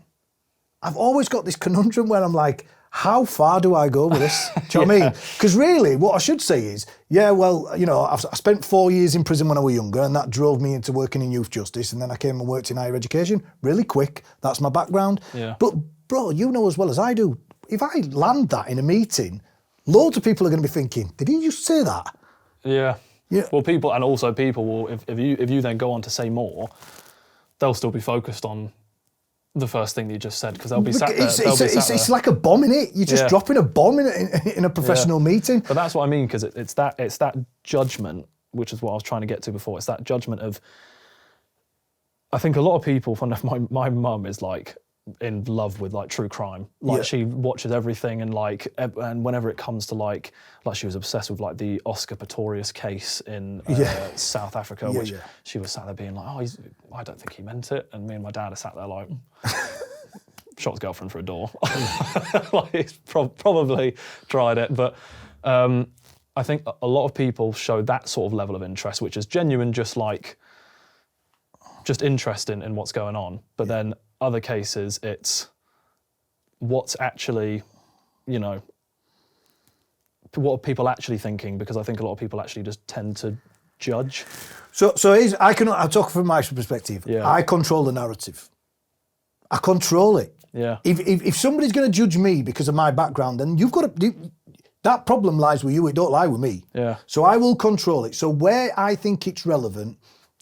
I've always got this conundrum where I'm like, how far do I go with this? Do you know what I mean? Because really, what I should say is, yeah, well, you know, I spent 4 years in prison when I was younger, and that drove me into working in youth justice, and then I came and worked in higher education really quick. That's my background. Yeah. But, bro, you know as well as I do, if I land that in a meeting, loads of people are going to be thinking, did he just say that? Yeah. Yeah. Well, people will, if you then go on to say more, they'll still be focused on the first thing that you just said, because they'll be sat there. It's like a bomb, innit? You're just dropping a bomb in a professional meeting. But that's what I mean, because it's that judgment, which is what I was trying to get to before. It's that judgment of, I think a lot of people, my mum is like in love with like true crime. Like she watches everything, and and whenever it comes to like she was obsessed with like the Oscar Pistorius case in South Africa, which she was sat there being like, oh, I don't think he meant it. And me and my dad are sat there like, shot his girlfriend through a door. Like he's probably tried it. But I think a lot of people show that sort of level of interest, which is genuine, just interest in what's going on. But then other cases, it's what's actually, what are people actually thinking? Because I think a lot of people actually just tend to judge. So I'll talk from my perspective. Yeah. I control the narrative. I control it. Yeah. If somebody's going to judge me because of my background, then you've got to. That problem lies with you. It don't lie with me. Yeah. So I will control it. So where I think it's relevant,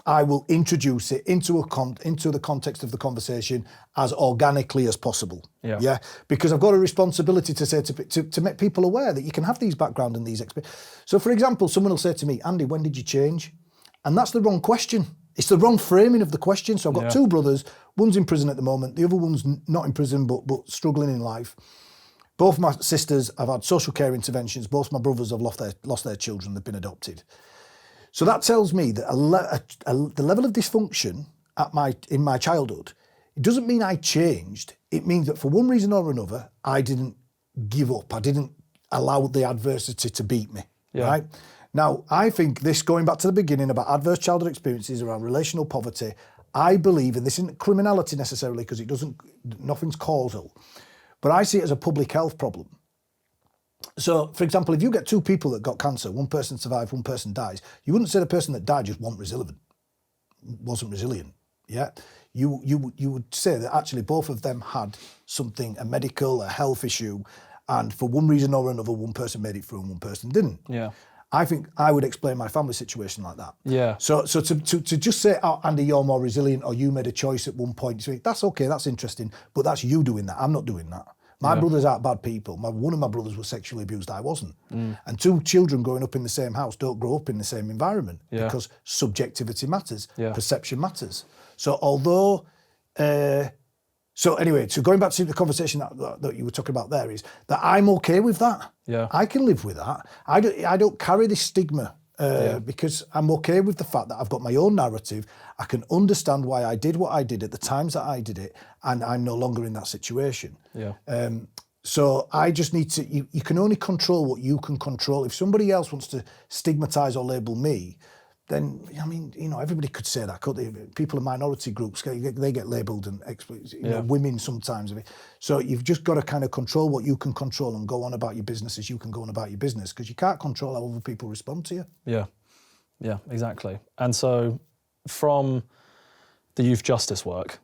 I will introduce it into the context of the conversation as organically as possible. Yeah. Yeah. Because I've got a responsibility to say to make people aware that you can have these background and these experiences. So, for example, someone will say to me, Andy, when did you change? And that's the wrong question. It's the wrong framing of the question. So I've got two brothers. One's in prison at the moment. The other one's not in prison, but struggling in life. Both my sisters have had social care interventions. Both my brothers have lost their children. They've been adopted. So that tells me that the level of dysfunction in my childhood, it doesn't mean I changed. It means that for one reason or another, I didn't give up. I didn't allow the adversity to beat me, right? Now, I think this, going back to the beginning about adverse childhood experiences around relational poverty, I believe, and this isn't criminality necessarily because nothing's causal, but I see it as a public health problem. So, for example, if you get two people that got cancer, one person survived, one person dies, you wouldn't say the person that died just wasn't resilient. Yeah, you would say that actually both of them had something, a health issue, and for one reason or another, one person made it through and one person didn't. Yeah. I think I would explain my family situation like that. Yeah. So to just say, oh, Andy, you're more resilient, or you made a choice at one point, that's okay, that's interesting, but that's you doing that. I'm not doing that. My brothers aren't bad people. One of my brothers was sexually abused, I wasn't. And two children growing up in the same house don't grow up in the same environment because subjectivity matters, perception matters. So anyway, so going back to the conversation that you were talking about there, is that I'm okay with that. Yeah. I can live with that. I don't carry this stigma because I'm okay with the fact that I've got my own narrative. I can understand why I did what I did at the times that I did it, and I'm no longer in that situation. Yeah. So I just need to, you can only control what you can control. If somebody else wants to stigmatise or label me, then, I mean, everybody could say that, couldn't they? People in minority groups, they get labelled, and women sometimes. So you've just got to kind of control what you can control and go on about your business as you can go on about your business, because you can't control how other people respond to you. Yeah, exactly. And so from the youth justice work,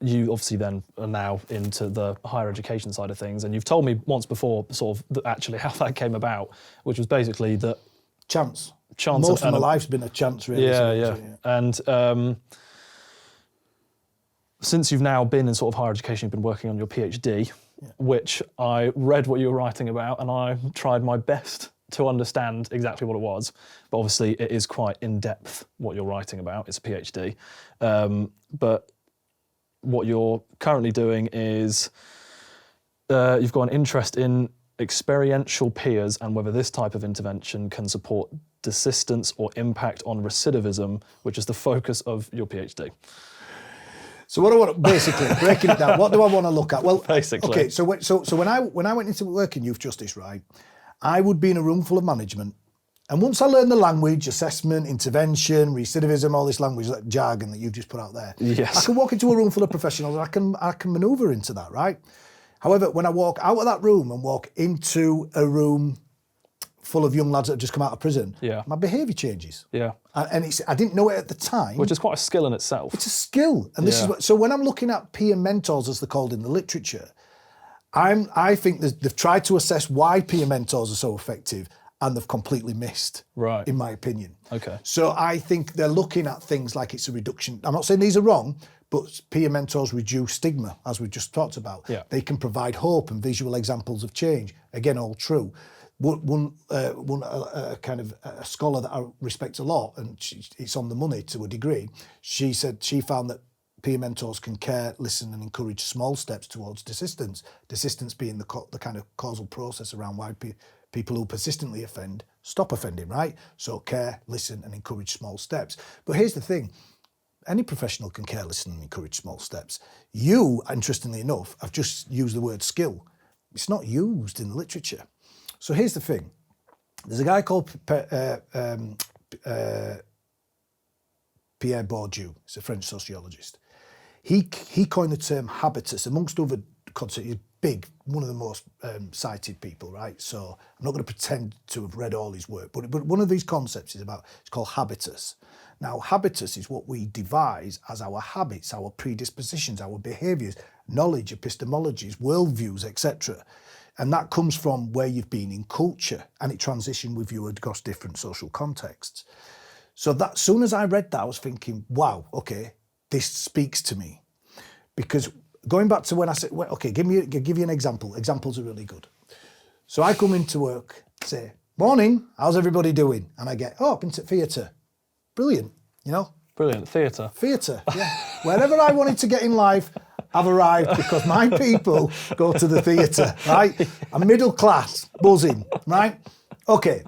you obviously then are now into the higher education side of things, and you've told me once before sort of actually how that came about, which was basically that... Chance. Most of my life's been a chance, really. Yeah. And since you've now been in sort of higher education, you've been working on your PhD, which I read what you were writing about, and I tried my best to understand exactly what it was. But obviously it is quite in-depth what you're writing about. It's a PhD. But what you're currently doing is you've got an interest in experiential peers and whether this type of intervention can support desistance or impact on recidivism, which is the focus of your PhD. So what I want, basically, breaking it down, what do I want to look at? Well, basically. Okay, so when I went into work in youth justice, right, I would be in a room full of management, and once I learned the language, assessment, intervention, recidivism, all this language, that jargon that you've just put out there, I can walk into a room full of professionals and I can manoeuvre into that, right? However, when I walk out of that room and walk into a room full of young lads that have just come out of prison, my behaviour changes. Yeah. And I didn't know it at the time. Which is quite a skill in itself. It's a skill. And this is so when I'm looking at peer mentors, as they're called in the literature, I think they've tried to assess why peer mentors are so effective, and they've completely missed, Right. in my opinion. Okay. So I think they're looking at things like it's a reduction. I'm not saying these are wrong, but peer mentors reduce stigma, as we just talked about. Yeah. They can provide hope and visual examples of change. Again, all true. One kind of a scholar that I respect a lot, and it's on the money to a degree, she said she found that peer mentors can care, listen and encourage small steps towards desistance. Desistance being the kind of causal process around why people who persistently offend stop offending, right? So care, listen and encourage small steps. But here's the thing. Any professional can care, listen and encourage small steps. You, interestingly enough, have just used the word skill. It's not used in the literature. So here's the thing. There's a guy called Pierre Bourdieu. He's a French sociologist. He coined the term habitus, amongst other concepts. He's big, one of the most cited people, right? So I'm not going to pretend to have read all his work, but one of these concepts it's called habitus. Now, habitus is what we devise as our habits, our predispositions, our behaviours, knowledge, epistemologies, worldviews, etc. And that comes from where you've been in culture, and it transitioned with you across different social contexts. So that soon as I read that, I was thinking, wow, okay, this speaks to me. Because going back to when I said, well, okay, give you an example. Examples are really good. So I come into work, say, morning, how's everybody doing? And I get, oh, I've been to theatre. Brilliant, you know? Brilliant. Theatre. Theatre, yeah. Wherever I wanted to get in life, I've arrived because my people go to the theatre, right? I'm middle class, buzzing, right? Okay,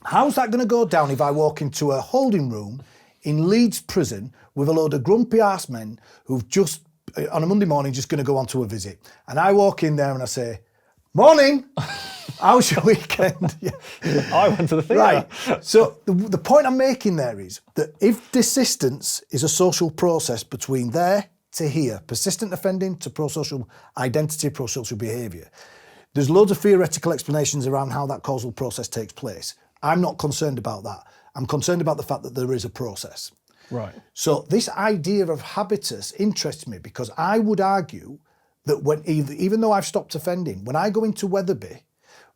how's that going to go down if I walk into a holding room in Leeds prison with a load of grumpy arse men who've just, on a Monday morning, just going to go on to a visit? And I walk in there and I say, morning, how's your weekend? Yeah. I went to the theatre. Right. So the point I'm making there is that if desistance is a social process between there to here, persistent offending to pro-social identity, pro-social behaviour, there's loads of theoretical explanations around how that causal process takes place. I'm not concerned about that. I'm concerned about the fact that there is a process. Right. So this idea of habitus interests me because I would argue that when even though I've stopped offending, when I go into Wetherby,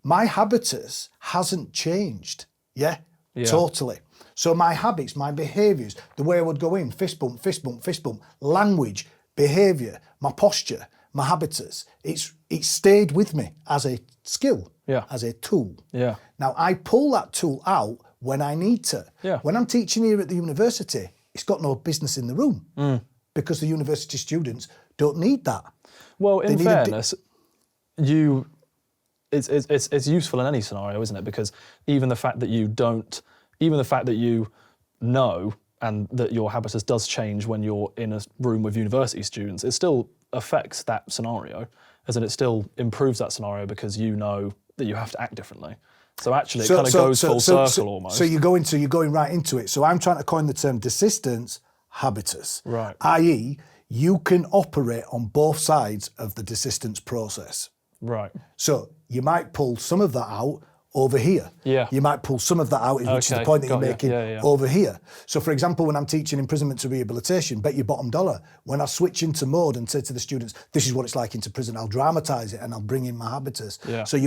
my habitus hasn't changed. Yeah? Totally. So my habits, my behaviours, the way I would go in, fist bump, fist bump, fist bump, language, behaviour, my posture, my habitus, it stayed with me as a skill, as a tool. Yeah. Now I pull that tool out when I need to. Yeah. When I'm teaching here at the university, it's got no business in the room because the university students don't need that. Well, in fairness, it's useful in any scenario, isn't it? Because even the fact that you know and that your habitus does change when you're in a room with university students, it still affects that scenario, as in it still improves that scenario because you know that you have to act differently. So actually, it kind of goes full circle almost. So you're going right into it. So I'm trying to coin the term desistance habitus, right? I.e., you can operate on both sides of the desistance process. Right. So you might pull some of that out over here. Yeah. You might pull some of that out, which is the point that you're making, over here. So for example, when I'm teaching imprisonment to rehabilitation, bet your bottom dollar, when I switch into mode and say to the students, this is what it's like into prison, I'll dramatise it and I'll bring in my habitus. Yeah. So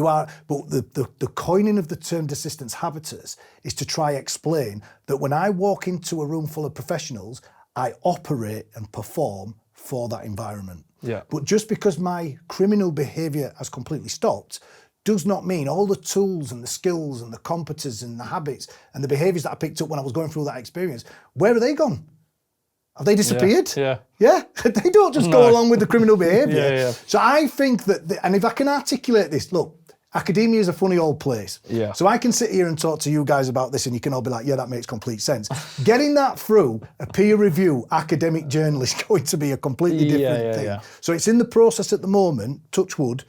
but the coining of the term desistance habitus is to try explain that when I walk into a room full of professionals, I operate and perform for that environment. Yeah. But just because my criminal behaviour has completely stopped does not mean all the tools and the skills and the competences and the habits and the behaviours that I picked up when I was going through that experience, where are they gone? Have they disappeared? Yeah. Yeah? They don't just go along with the criminal behaviour. Yeah. So I think that, and if I can articulate this, look, academia is a funny old place. Yeah. So I can sit here and talk to you guys about this and you can all be like, yeah, that makes complete sense. Getting that through a peer review academic journal is going to be a completely different thing. Yeah. So it's in the process at the moment, touch wood.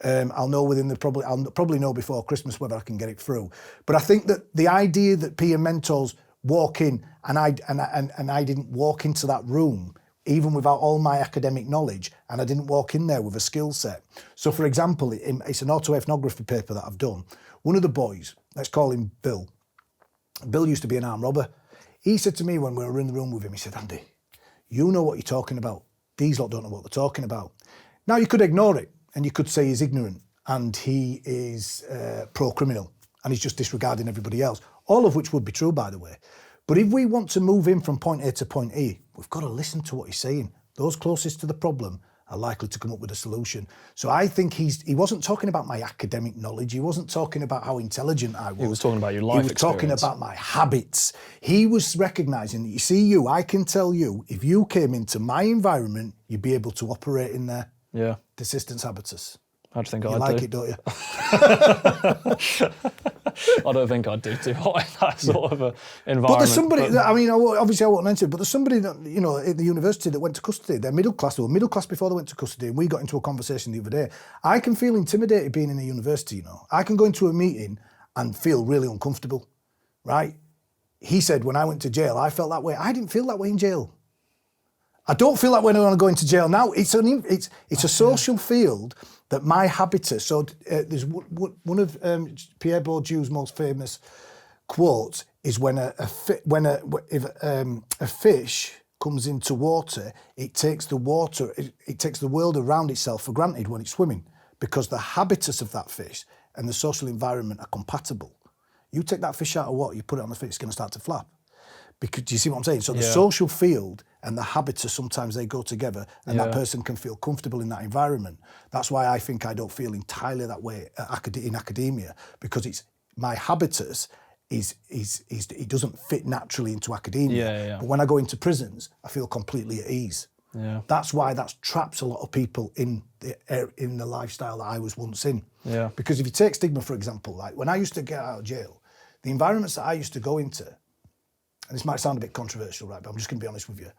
I'll know I'll probably know before Christmas whether I can get it through. But I think that the idea that peer mentors walk in and I didn't walk into that room even without all my academic knowledge, and I didn't walk in there with a skill set. So for example, it's an autoethnography paper that I've done. One of the boys, let's call him Bill. Bill used to be an armed robber. He said to me when we were in the room with him, he said, Andy, you know what you're talking about. These lot don't know what they're talking about. Now you could ignore it. and you could say he's ignorant and he is pro-criminal and he's just disregarding everybody else, all of which would be true, by the way. But if we want to move him from point A to point E, we've got to listen to what he's saying. Those closest to the problem are likely to come up with a solution. So I think he wasn't talking about my academic knowledge. He wasn't talking about how intelligent I was. He was talking about your life experience. He was talking about my habits. He was recognising that, you see, I can tell you, if you came into my environment, you'd be able to operate in there. Yeah. Desistance habitus. How do you think You I'd like do? it, don't you? I don't think I'd do too hot in that sort of a environment. But there's somebody, I mean, obviously I won't enter it, but there's somebody that, you know, at the university that went to custody. They're middle class. They were middle class before they went to custody, and we got into a conversation the other day. I can feel intimidated being in a university, you know. I can go into a meeting and feel really uncomfortable, right? He said, when I went to jail, I felt that way. I didn't feel that way in jail. I don't feel that way when I want to go into jail now. It's a social field that my habitus. So there's one of Pierre Bourdieu's most famous quotes is when a fish comes into water, it takes the world around itself for granted when it's swimming, because the habitus of that fish and the social environment are compatible. You take that fish out of water, you put it on the fish, it's going to start to flap. Because, do you see what I'm saying? So the social field and the habitus, sometimes they go together, and that person can feel comfortable in that environment. That's why I think I don't feel entirely that way in academia, because it's my habitus it doesn't fit naturally into academia. But when I go into prisons, I feel completely at ease. Yeah. That's why that traps a lot of people in the lifestyle that I was once in. Yeah. Because if you take stigma, for example, like when I used to get out of jail, the environments that I used to go into, and this might sound a bit controversial, right, but I'm just going to be honest with you.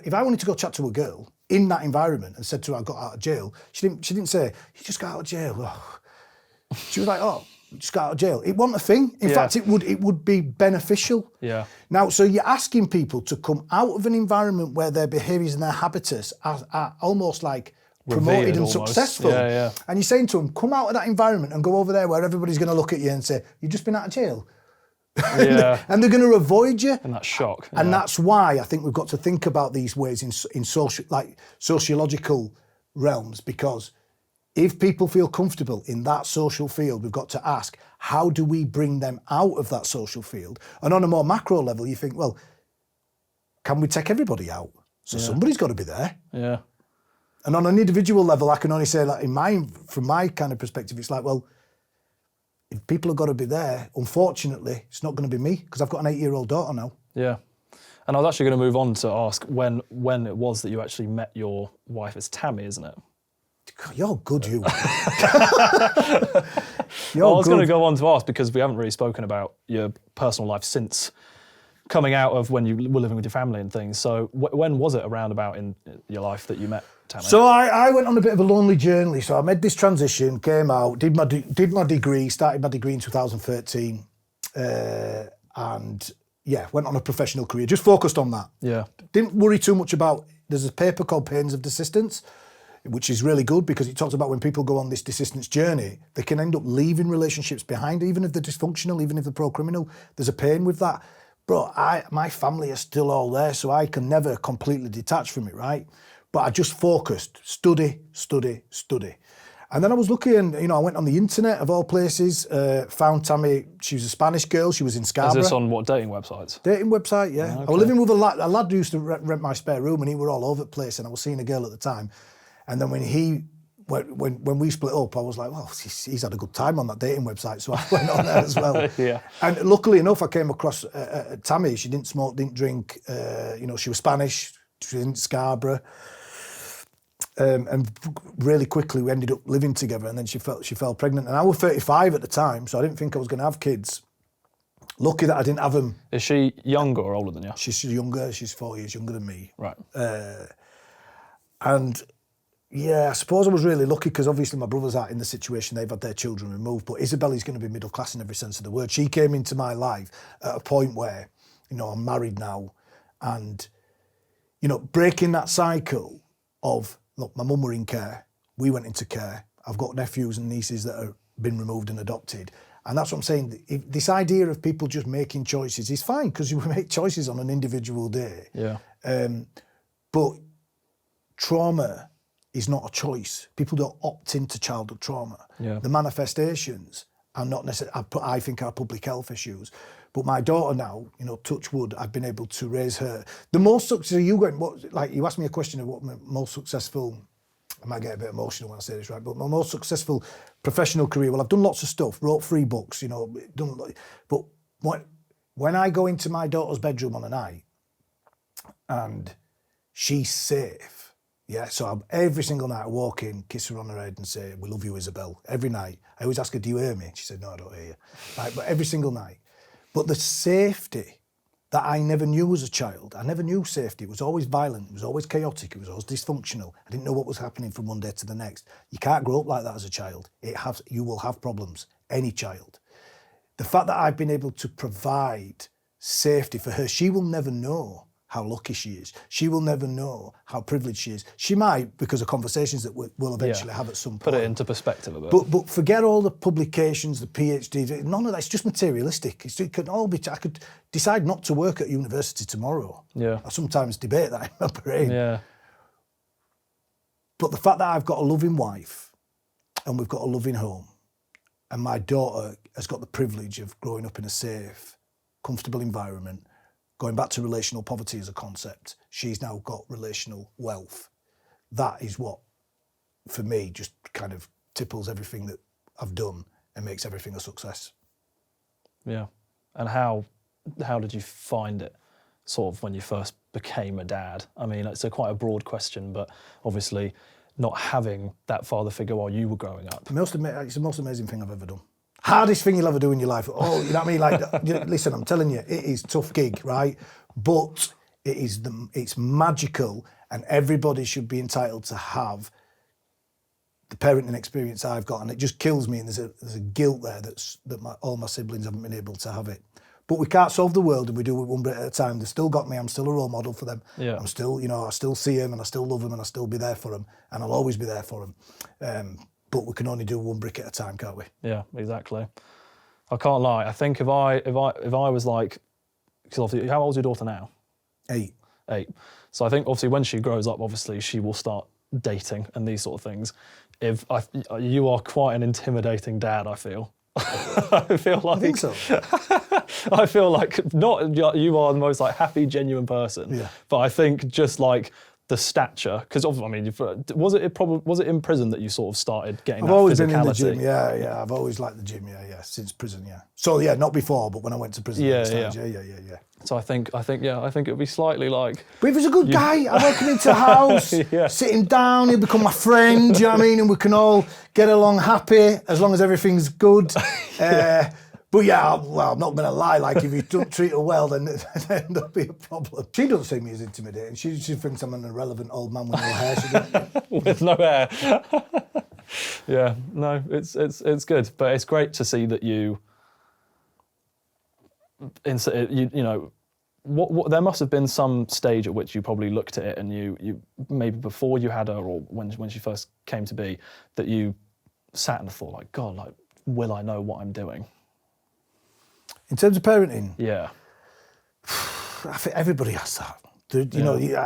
If I wanted to go chat to a girl in that environment and said to her I got out of jail, she didn't say, you just got out of jail. Oh. She was like, oh, you just got out of jail. It wasn't a thing. In fact, it would be beneficial. Yeah. Now, so you're asking people to come out of an environment where their behaviours and their habitus are almost like promoted and successful. Yeah. And you're saying to them, come out of that environment and go over there where everybody's going to look at you and say, you've just been out of jail. Yeah. And they're going to avoid you. And that's shock. And that's why I think we've got to think about these ways in social, like sociological realms, because if people feel comfortable in that social field, we've got to ask, how do we bring them out of that social field? And on a more macro level, you think, well, can we take everybody out? So somebody's got to be there. Yeah. And on an individual level, I can only say that from my kind of perspective, it's like, well, if people have got to be there, unfortunately, it's not going to be me, because I've got an 8-year-old daughter now. Yeah. And I was actually going to move on to ask when it was that you actually met your wife. It's Tammy, isn't it? God, you're good, you. I was going to go on to ask, because we haven't really spoken about your personal life since coming out of when you were living with your family and things. So when was it around about in your life that you met Tammy? So I went on a bit of a lonely journey. So I made this transition, came out, did my degree, started my degree in 2013, and went on a professional career, just focused on that. Yeah. Didn't worry too much about, there's a paper called Pains of Desistance, which is really good because it talks about when people go on this desistance journey, they can end up leaving relationships behind, even if they're dysfunctional, even if they're pro-criminal. There's a pain with that. Bro, my family are still all there, so I can never completely detach from it, right? But I just focused, study. And then I was lucky and, I went on the internet of all places, found Tammy. She was a Spanish girl. She was in Scarborough. Is this on what, dating websites? Dating website, yeah. Okay. I was living with a lad who used to rent my spare room, and he were all over the place, and I was seeing a girl at the time. And then when we split up, I was like, well, he's had a good time on that dating website, so I went on there as well. Yeah. And luckily enough, I came across Tammy. She didn't smoke, didn't drink. She was Spanish. She was in Scarborough. And really quickly, we ended up living together. And then she fell pregnant. And I was 35 at the time, so I didn't think I was going to have kids. Lucky that I didn't have them. Is she younger or older than you? She's younger. She's 4 years younger than me. Right. And yeah, I suppose I was really lucky because obviously my brothers aren't in the situation, they've had their children removed, but Isabella's going to be middle class in every sense of the word. She came into my life at a point where, I'm married now and, breaking that cycle of, look, my mum were in care, we went into care, I've got nephews and nieces that have been removed and adopted. And that's what I'm saying, this idea of people just making choices is fine because you make choices on an individual day. Yeah. But trauma is not a choice. People don't opt into childhood trauma. Yeah. The manifestations are not necessarily, I think, are public health issues. But my daughter now, touch wood, I've been able to raise her. The most successful, you asked me a question of what my most successful, I might get a bit emotional when I say this, right? But my most successful professional career, well, I've done lots of stuff, wrote 3 books, but when I go into my daughter's bedroom on a night and she's safe, yeah, so every single night I walk in, kiss her on her head and say, "We love you, Isabel," every night. I always ask her, "Do you hear me?" She said, "No, I don't hear you." Right, but every single night. But the safety that I never knew as a child, I never knew safety. It was always violent, it was always chaotic, it was always dysfunctional. I didn't know what was happening from one day to the next. You can't grow up like that as a child. You will have problems, any child. The fact that I've been able to provide safety for her, she will never know how lucky she is. She will never know how privileged she is. She might, because of conversations that we'll eventually have at some point. Put it into perspective a bit. But forget all the publications, the PhDs, none of that. It's just materialistic. It could all be. I could decide not to work at university tomorrow. Yeah. I sometimes debate that in my brain. Yeah. But the fact that I've got a loving wife and we've got a loving home, and my daughter has got the privilege of growing up in a safe, comfortable environment, going back to relational poverty as a concept, she's now got relational wealth. That is what, for me, just kind of tipples everything that I've done and makes everything a success. Yeah. And how did you find it, sort of, when you first became a dad? I mean, it's quite a broad question, but obviously not having that father figure while you were growing up. It's the most amazing thing I've ever done. Hardest thing you'll ever do in your life. Oh, you know what I mean? Like, listen, I'm telling you, it is a tough gig, right? But it's magical, and everybody should be entitled to have the parenting experience I've got. And it just kills me, and there's a guilt there that all my siblings haven't been able to have it. But we can't solve the world, and we do it one bit at a time. They've still got me. I'm still a role model for them. Yeah. I'm still, I still see them, and I still love them, and I still be there for them, and I'll always be there for them. But we can only do one brick at a time, can't we? Yeah, exactly. I can't lie. I think if I was like, because obviously, how old's your daughter now? 8. 8. So I think obviously when she grows up, obviously she will start dating and these sort of things. You are quite an intimidating dad, I feel. I feel like. I think so. I feel like not you are the most like happy, genuine person. Yeah. But I think just like the stature, because I mean, was it in prison that you sort of started getting? I've always been in the physicality? gym. Yeah. I've always liked the gym. Yeah. Since prison. Yeah. So yeah, not before, but when I went to prison. Yeah. So I think it would be slightly like. But if he's a good guy, I welcome him to the house, Yeah. sit him down, he'll become my friend, do you know what I mean? And we can all get along happy as long as everything's good. But yeah, I'm not going to lie, like if you don't treat her well, then there'll be a problem. She doesn't see me as intimidating. She thinks I'm an irrelevant old man with no hair. She doesn't. With no hair. Yeah, no, it's good, but it's great to see that you what there must have been some stage at which you probably looked at it and you maybe before you had her or when she first came to be, that you sat and thought like, God, like, will I know what I'm doing? In terms of parenting, Yeah. I think everybody has that.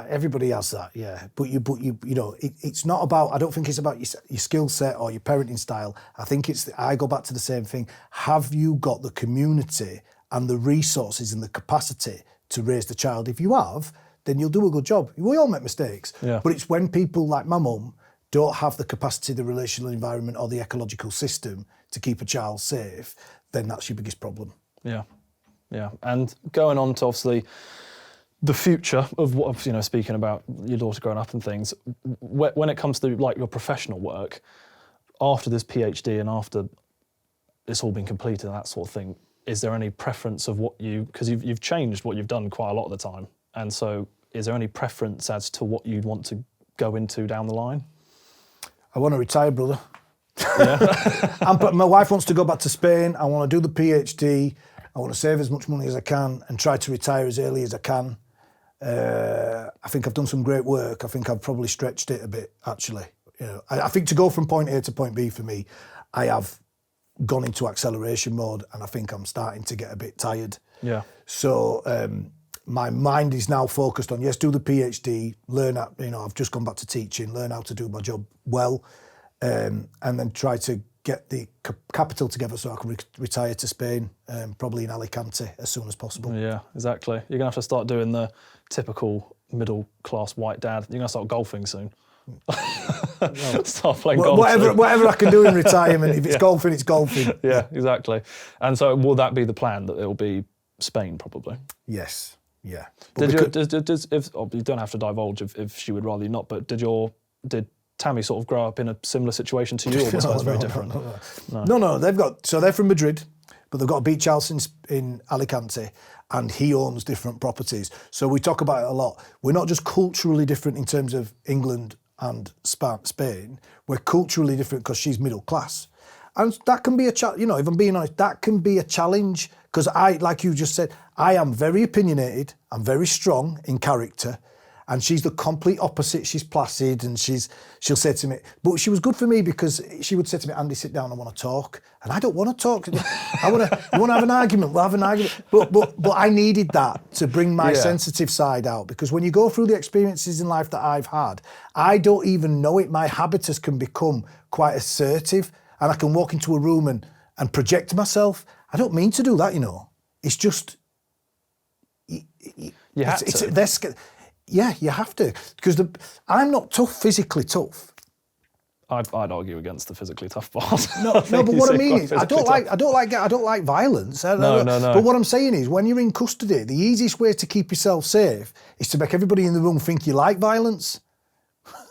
Everybody has that, yeah. But it's not about. I don't think it's about your skill set or your parenting style. I think I go back to the same thing. Have you got the community and the resources and the capacity to raise the child? If you have, then you'll do a good job. We all make mistakes, Yeah. but it's when people like my mum don't have the capacity, the relational environment, or the ecological system to keep a child safe, then that's your biggest problem. Yeah. And going on to obviously the future of what, speaking about your daughter growing up and things, when it comes to like your professional work, after this PhD and after it's all been completed and that sort of thing, is there any preference of because you've changed what you've done quite a lot of the time, and so is there any preference as to what you'd want to go into down the line? I want to retire, brother. Yeah. My wife wants to go back to Spain. I want to do the PhD. I want to save as much money as I can and try to retire as early as I can. I think I've done some great work. I think I've probably stretched it a bit, actually. I think to go from point A to point B for me, I have gone into acceleration mode, and I think I'm starting to get a bit tired. Yeah. So my mind is now focused on, yes, do the PhD, learn how, I've just gone back to teaching, learn how to do my job well, and then try to get the capital together so I can retire to Spain, probably in Alicante as soon as possible. Yeah, exactly. You're going to have to start doing the typical middle-class white dad. You're going to start golfing soon. Start playing golf. Whatever I can do in retirement. If it's golfing, it's golfing. Yeah, exactly. And so will that be the plan, that it'll be Spain probably? Yes, yeah. You don't have to divulge if she would rather you not, but did Tammy sort of grow up in a similar situation to you, or was hers very different? No, they're from Madrid, but they've got a beach house in Alicante, and he owns different properties. So we talk about it a lot. We're not just culturally different in terms of England and Spain. We're culturally different because she's middle class. And that can be a challenge, if I'm being honest, that can be a challenge, because like you just said, I am very opinionated, I'm very strong in character, and she's the complete opposite. She's placid, and she'll say to me, but she was good for me because she would say to me, Andy, sit down, I want to talk. And I don't want to talk. You want to have an argument? We'll have an argument. But I needed that to bring my sensitive side out, because when you go through the experiences in life that I've had, I don't even know it. My habitus can become quite assertive, and I can walk into a room and project myself. I don't mean to do that, It's just... You have to. Yeah, you have to, because I'm not physically tough. I'd argue against the physically tough part. No, but what I mean is, I don't like violence. No. But what I'm saying is, when you're in custody, the easiest way to keep yourself safe is to make everybody in the room think you like violence.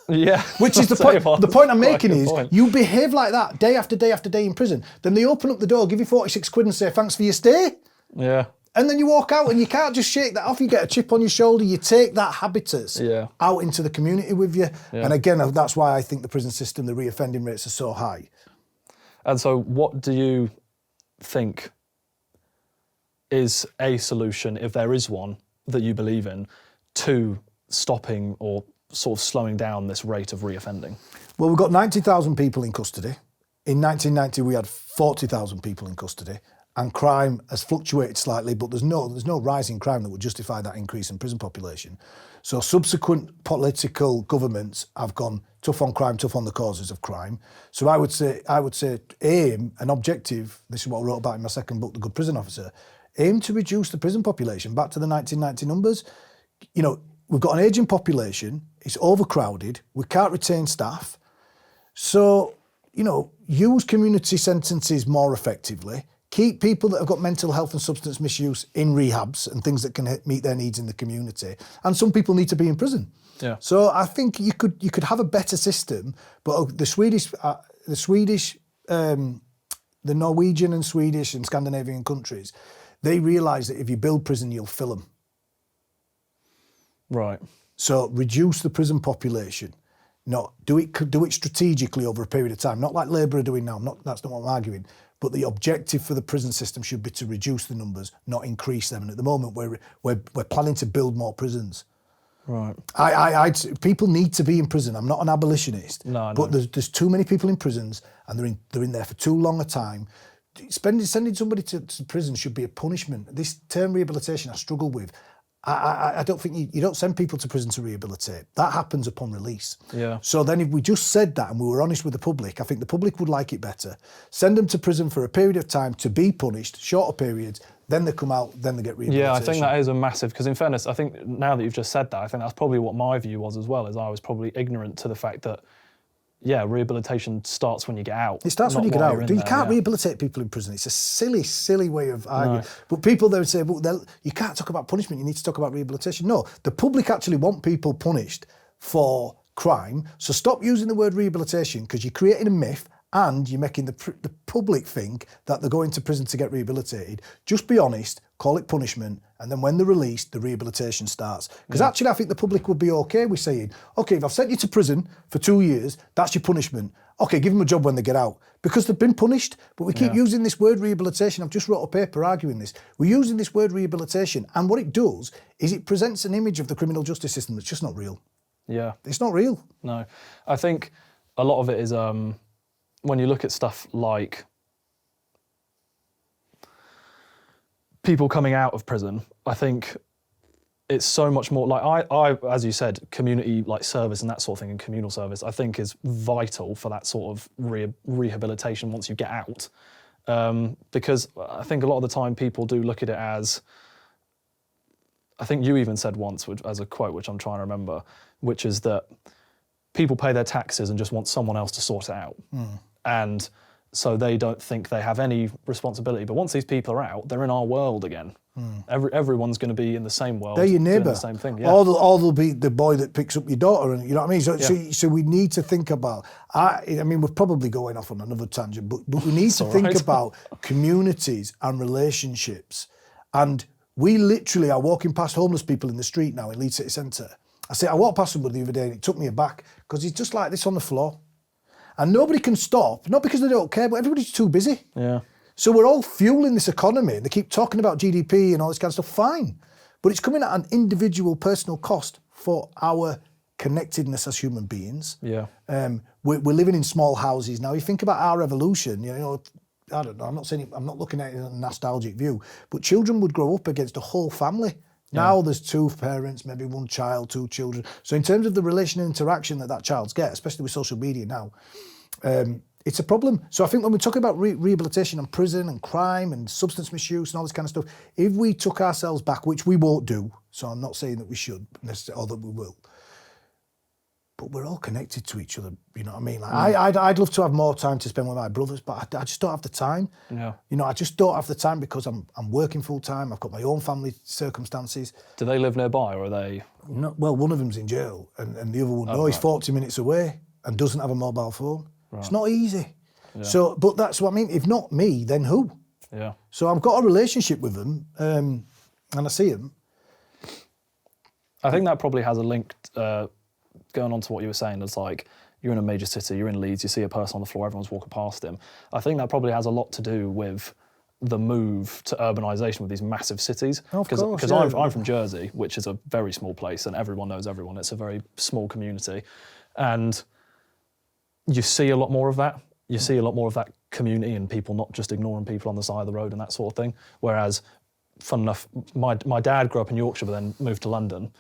Yeah. Which is the point. The point I'm making is, you behave like that day after day after day in prison. Then they open up the door, give you 46 quid and say, thanks for your stay. Yeah. And then you walk out, and you can't just shake that off. You get a chip on your shoulder. You take that habitus out into the community with you. Yeah. And again, that's why I think the prison system, the reoffending rates are so high. And so what do you think is a solution, if there is one, that you believe in, to stopping or sort of slowing down this rate of reoffending? Well, we've got 90,000 people in custody. In 1990, we had 40,000 people in custody. And crime has fluctuated slightly, but there's no rise in crime that would justify that increase in prison population. So subsequent political governments have gone tough on crime, tough on the causes of crime. So I would say aim, an objective, this is what I wrote about in my second book, The Good Prison Officer, aim to reduce the prison population back to the 1990 numbers. We've got an ageing population, it's overcrowded, we can't retain staff. So, use community sentences more effectively. Keep people that have got mental health and substance misuse in rehabs and things that can meet their needs in the community. And some people need to be in prison. Yeah. So I think you could have a better system, but the Norwegian and Swedish and Scandinavian countries, they realise that if you build prison, you'll fill them. Right. So reduce the prison population. Not do it strategically over a period of time. Not like Labour are doing now. That's not what I'm arguing. But the objective for the prison system should be to reduce the numbers, not increase them. And at the moment, we're planning to build more prisons. Right. People need to be in prison. I'm not an abolitionist. No, I know. But there's too many people in prisons, and they're in there for too long a time. Sending somebody to prison should be a punishment. This term rehabilitation I struggle with. I don't think you don't send people to prison to rehabilitate. That happens upon release. Yeah. So then if we just said that and we were honest with the public, I think the public would like it better. Send them to prison for a period of time to be punished, shorter periods, then they come out, then they get rehabilitation. Yeah, I think that is a massive, because in fairness, I think now that you've just said that, I think that's probably what my view was as well, is I was probably ignorant to the fact that, rehabilitation starts when you get out. It starts when you get out. You can't yeah. rehabilitate people in prison. It's a silly, silly way of arguing. No. But people, they would say, well, you can't talk about punishment, you need to talk about rehabilitation. No, the public actually want people punished for crime. So stop using the word rehabilitation, because you're creating a myth and you're making the public think that they're going to prison to get rehabilitated. Just be honest, call it punishment, and then when they're released, the rehabilitation starts. Because actually, I think the public would be okay with saying, okay, if I've sent you to prison for 2 years, that's your punishment. Okay, give them a job when they get out. Because they've been punished, but we keep using this word rehabilitation. I've just wrote a paper arguing this. We're using this word rehabilitation, and what it does is it presents an image of the criminal justice system that's just not real. Yeah. It's not real. No. I think a lot of it is, when you look at stuff like people coming out of prison, I think it's so much more like I, as you said, community like service and that sort of thing, and communal service, I think is vital for that sort of rehabilitation once you get out. Because I think a lot of the time people do look at it as, I think you even said once, as a quote, which I'm trying to remember, which is that people pay their taxes and just want someone else to sort it out. And so they don't think they have any responsibility. But once these people are out, they're in our world again. Everyone's going to be in the same world. They're your neighbour. Doing the same thing. Yeah. Or they'll be the boy that picks up your daughter, and you know what I mean. So we need to think about. I mean, we're probably going off on another tangent, but we need to think about communities and relationships. And we literally are walking past homeless people in the street now in Leeds City Centre. I walked past somebody the other day, and it took me aback because he's just like this on the floor, and nobody can stop. Not because they don't care, but everybody's too busy. Yeah. So we're all fueling this economy, and they keep talking about GDP and all this kind of stuff, fine. But it's coming at an individual personal cost for our connectedness as human beings. Yeah. We're living in small houses now. You think about our evolution, you know, I don't know, I'm not looking at it in a nostalgic view, but children would grow up against a whole family. Now there's two parents, maybe one child, two children. So in terms of the relational interaction that child's get, especially with social media now, it's a problem. So I think when we talk about rehabilitation and prison and crime and substance misuse and all this kind of stuff, if we took ourselves back, which we won't do, so I'm not saying that we should or that we will, but we're all connected to each other, you know what I mean? Like I'd love to have more time to spend with my brothers, but I just don't have the time. Yeah. You know, I just don't have the time because I'm working full time. I've got my own family circumstances. Do they live nearby, or are they? No, well, one of them's in jail, and the other one, he's 40 minutes away and doesn't have a mobile phone. Right. It's not easy. Yeah. So, but that's what I mean. If not me, then who? Yeah. So I've got a relationship with them, and I see them. I think that probably has a link, going on to what you were saying. It's like, you're in a major city, you're in Leeds, you see a person on the floor, everyone's walking past him. I think that probably has a lot to do with the move to urbanisation with these massive cities. Because I'm from Jersey, which is a very small place, and everyone knows everyone. It's a very small community. And you see a lot more of that. You see a lot more of that community and people not just ignoring people on the side of the road and that sort of thing. Whereas, fun enough, my dad grew up in Yorkshire but then moved to London,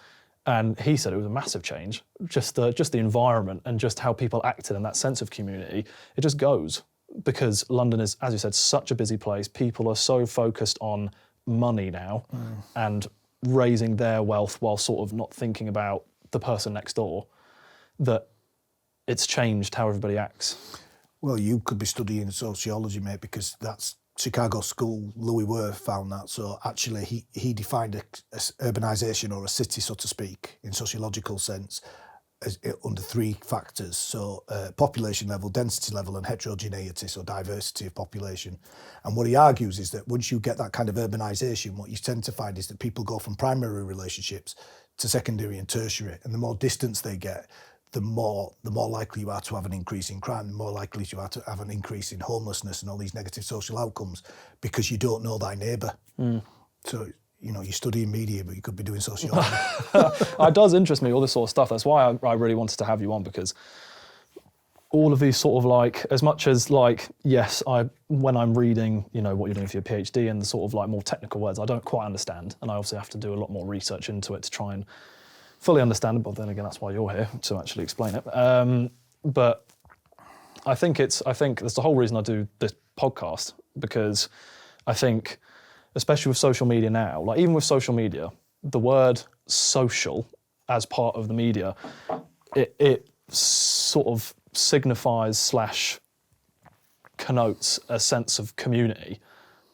and he said it was a massive change. Just the environment and just how people acted and that sense of community, it just goes. Because London is, as you said, such a busy place. People are so focused on money now and raising their wealth while sort of not thinking about the person next door, that it's changed how everybody acts. Well, you could be studying sociology, mate, because that's Chicago school. Louis Wirth found that. So actually, he defined a urbanisation or a city, so to speak, in sociological sense, as, under three factors. So population level, density level, and heterogeneity, so diversity of population. And what he argues is that once you get that kind of urbanisation, what you tend to find is that people go from primary relationships to secondary and tertiary, and the more distance they get, the more likely you are to have an increase in crime, the more likely you are to have an increase in homelessness and all these negative social outcomes, because you don't know thy neighbour. So, you know, you're studying media, but you could be doing sociology. It does interest me, all this sort of stuff. That's why I really wanted to have you on, because all of these sort of like, as much as like, yes, when I'm reading, you know, what you're doing for your PhD and the sort of like more technical words, I don't quite understand. And I obviously have to do a lot more research into it to try and fully understand it, but then again, that's why you're here, to actually explain it. But I think that's the whole reason I do this podcast, because I think, especially with social media now, like even with social media, the word social as part of the media, it sort of signifies / connotes a sense of community,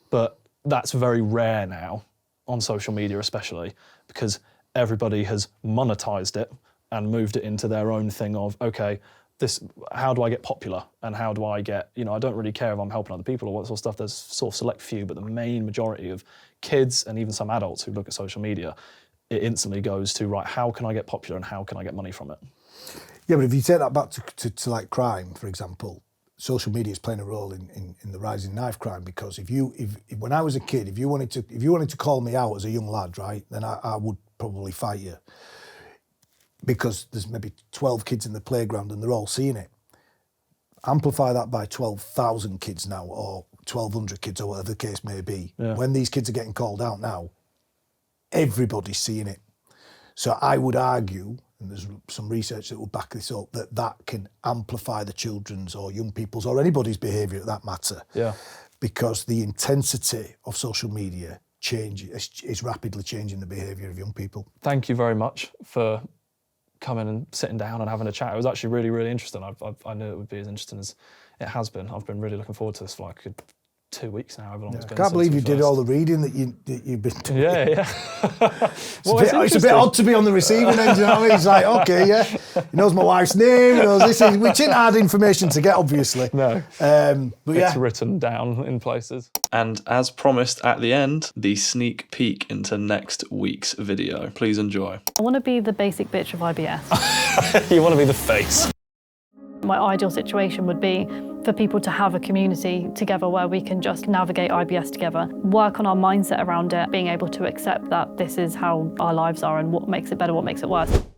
but that's very rare now on social media, especially because everybody has monetized it and moved it into their own thing of, okay, how do I get popular and how do I get, you know, I don't really care if I'm helping other people or what sort of stuff. There's sort of select few, but the main majority of kids and even some adults who look at social media, it instantly goes to, right, how can I get popular and how can I get money from it? Yeah, but if you take that back to like crime, for example, social media is playing a role in the rising knife crime, because if when I was a kid, if you wanted to call me out as a young lad, right, then I would probably fight you, because there's maybe 12 kids in the playground and they're all seeing it. Amplify that by 12,000 kids now, or 1,200 kids, or whatever the case may be. Yeah. When these kids are getting called out now, everybody's seeing it. So I would argue, and there's some research that will back this up, that that can amplify the children's or young people's or anybody's behaviour, at that matter. Yeah. Because the intensity of social media is rapidly changing the behaviour of young people. Thank you very much for coming and sitting down and having a chat. It was actually really, really interesting. I knew it would be as interesting as it has been. I've been really looking forward to this for like 2 weeks now. However long it's been. I can't believe you did all the reading that you've been doing. Yeah. It's a bit odd to be on the receiving end, you know what I mean? It's like, okay, yeah, he knows my wife's name, he knows this, which isn't hard information to get, obviously. No, but it's written down in places. And as promised at the end, the sneak peek into next week's video. Please enjoy. I want to be the basic bitch of IBS. You want to be the face. My ideal situation would be for people to have a community together where we can just navigate IBS together, work on our mindset around it, being able to accept that this is how our lives are and what makes it better, what makes it worse.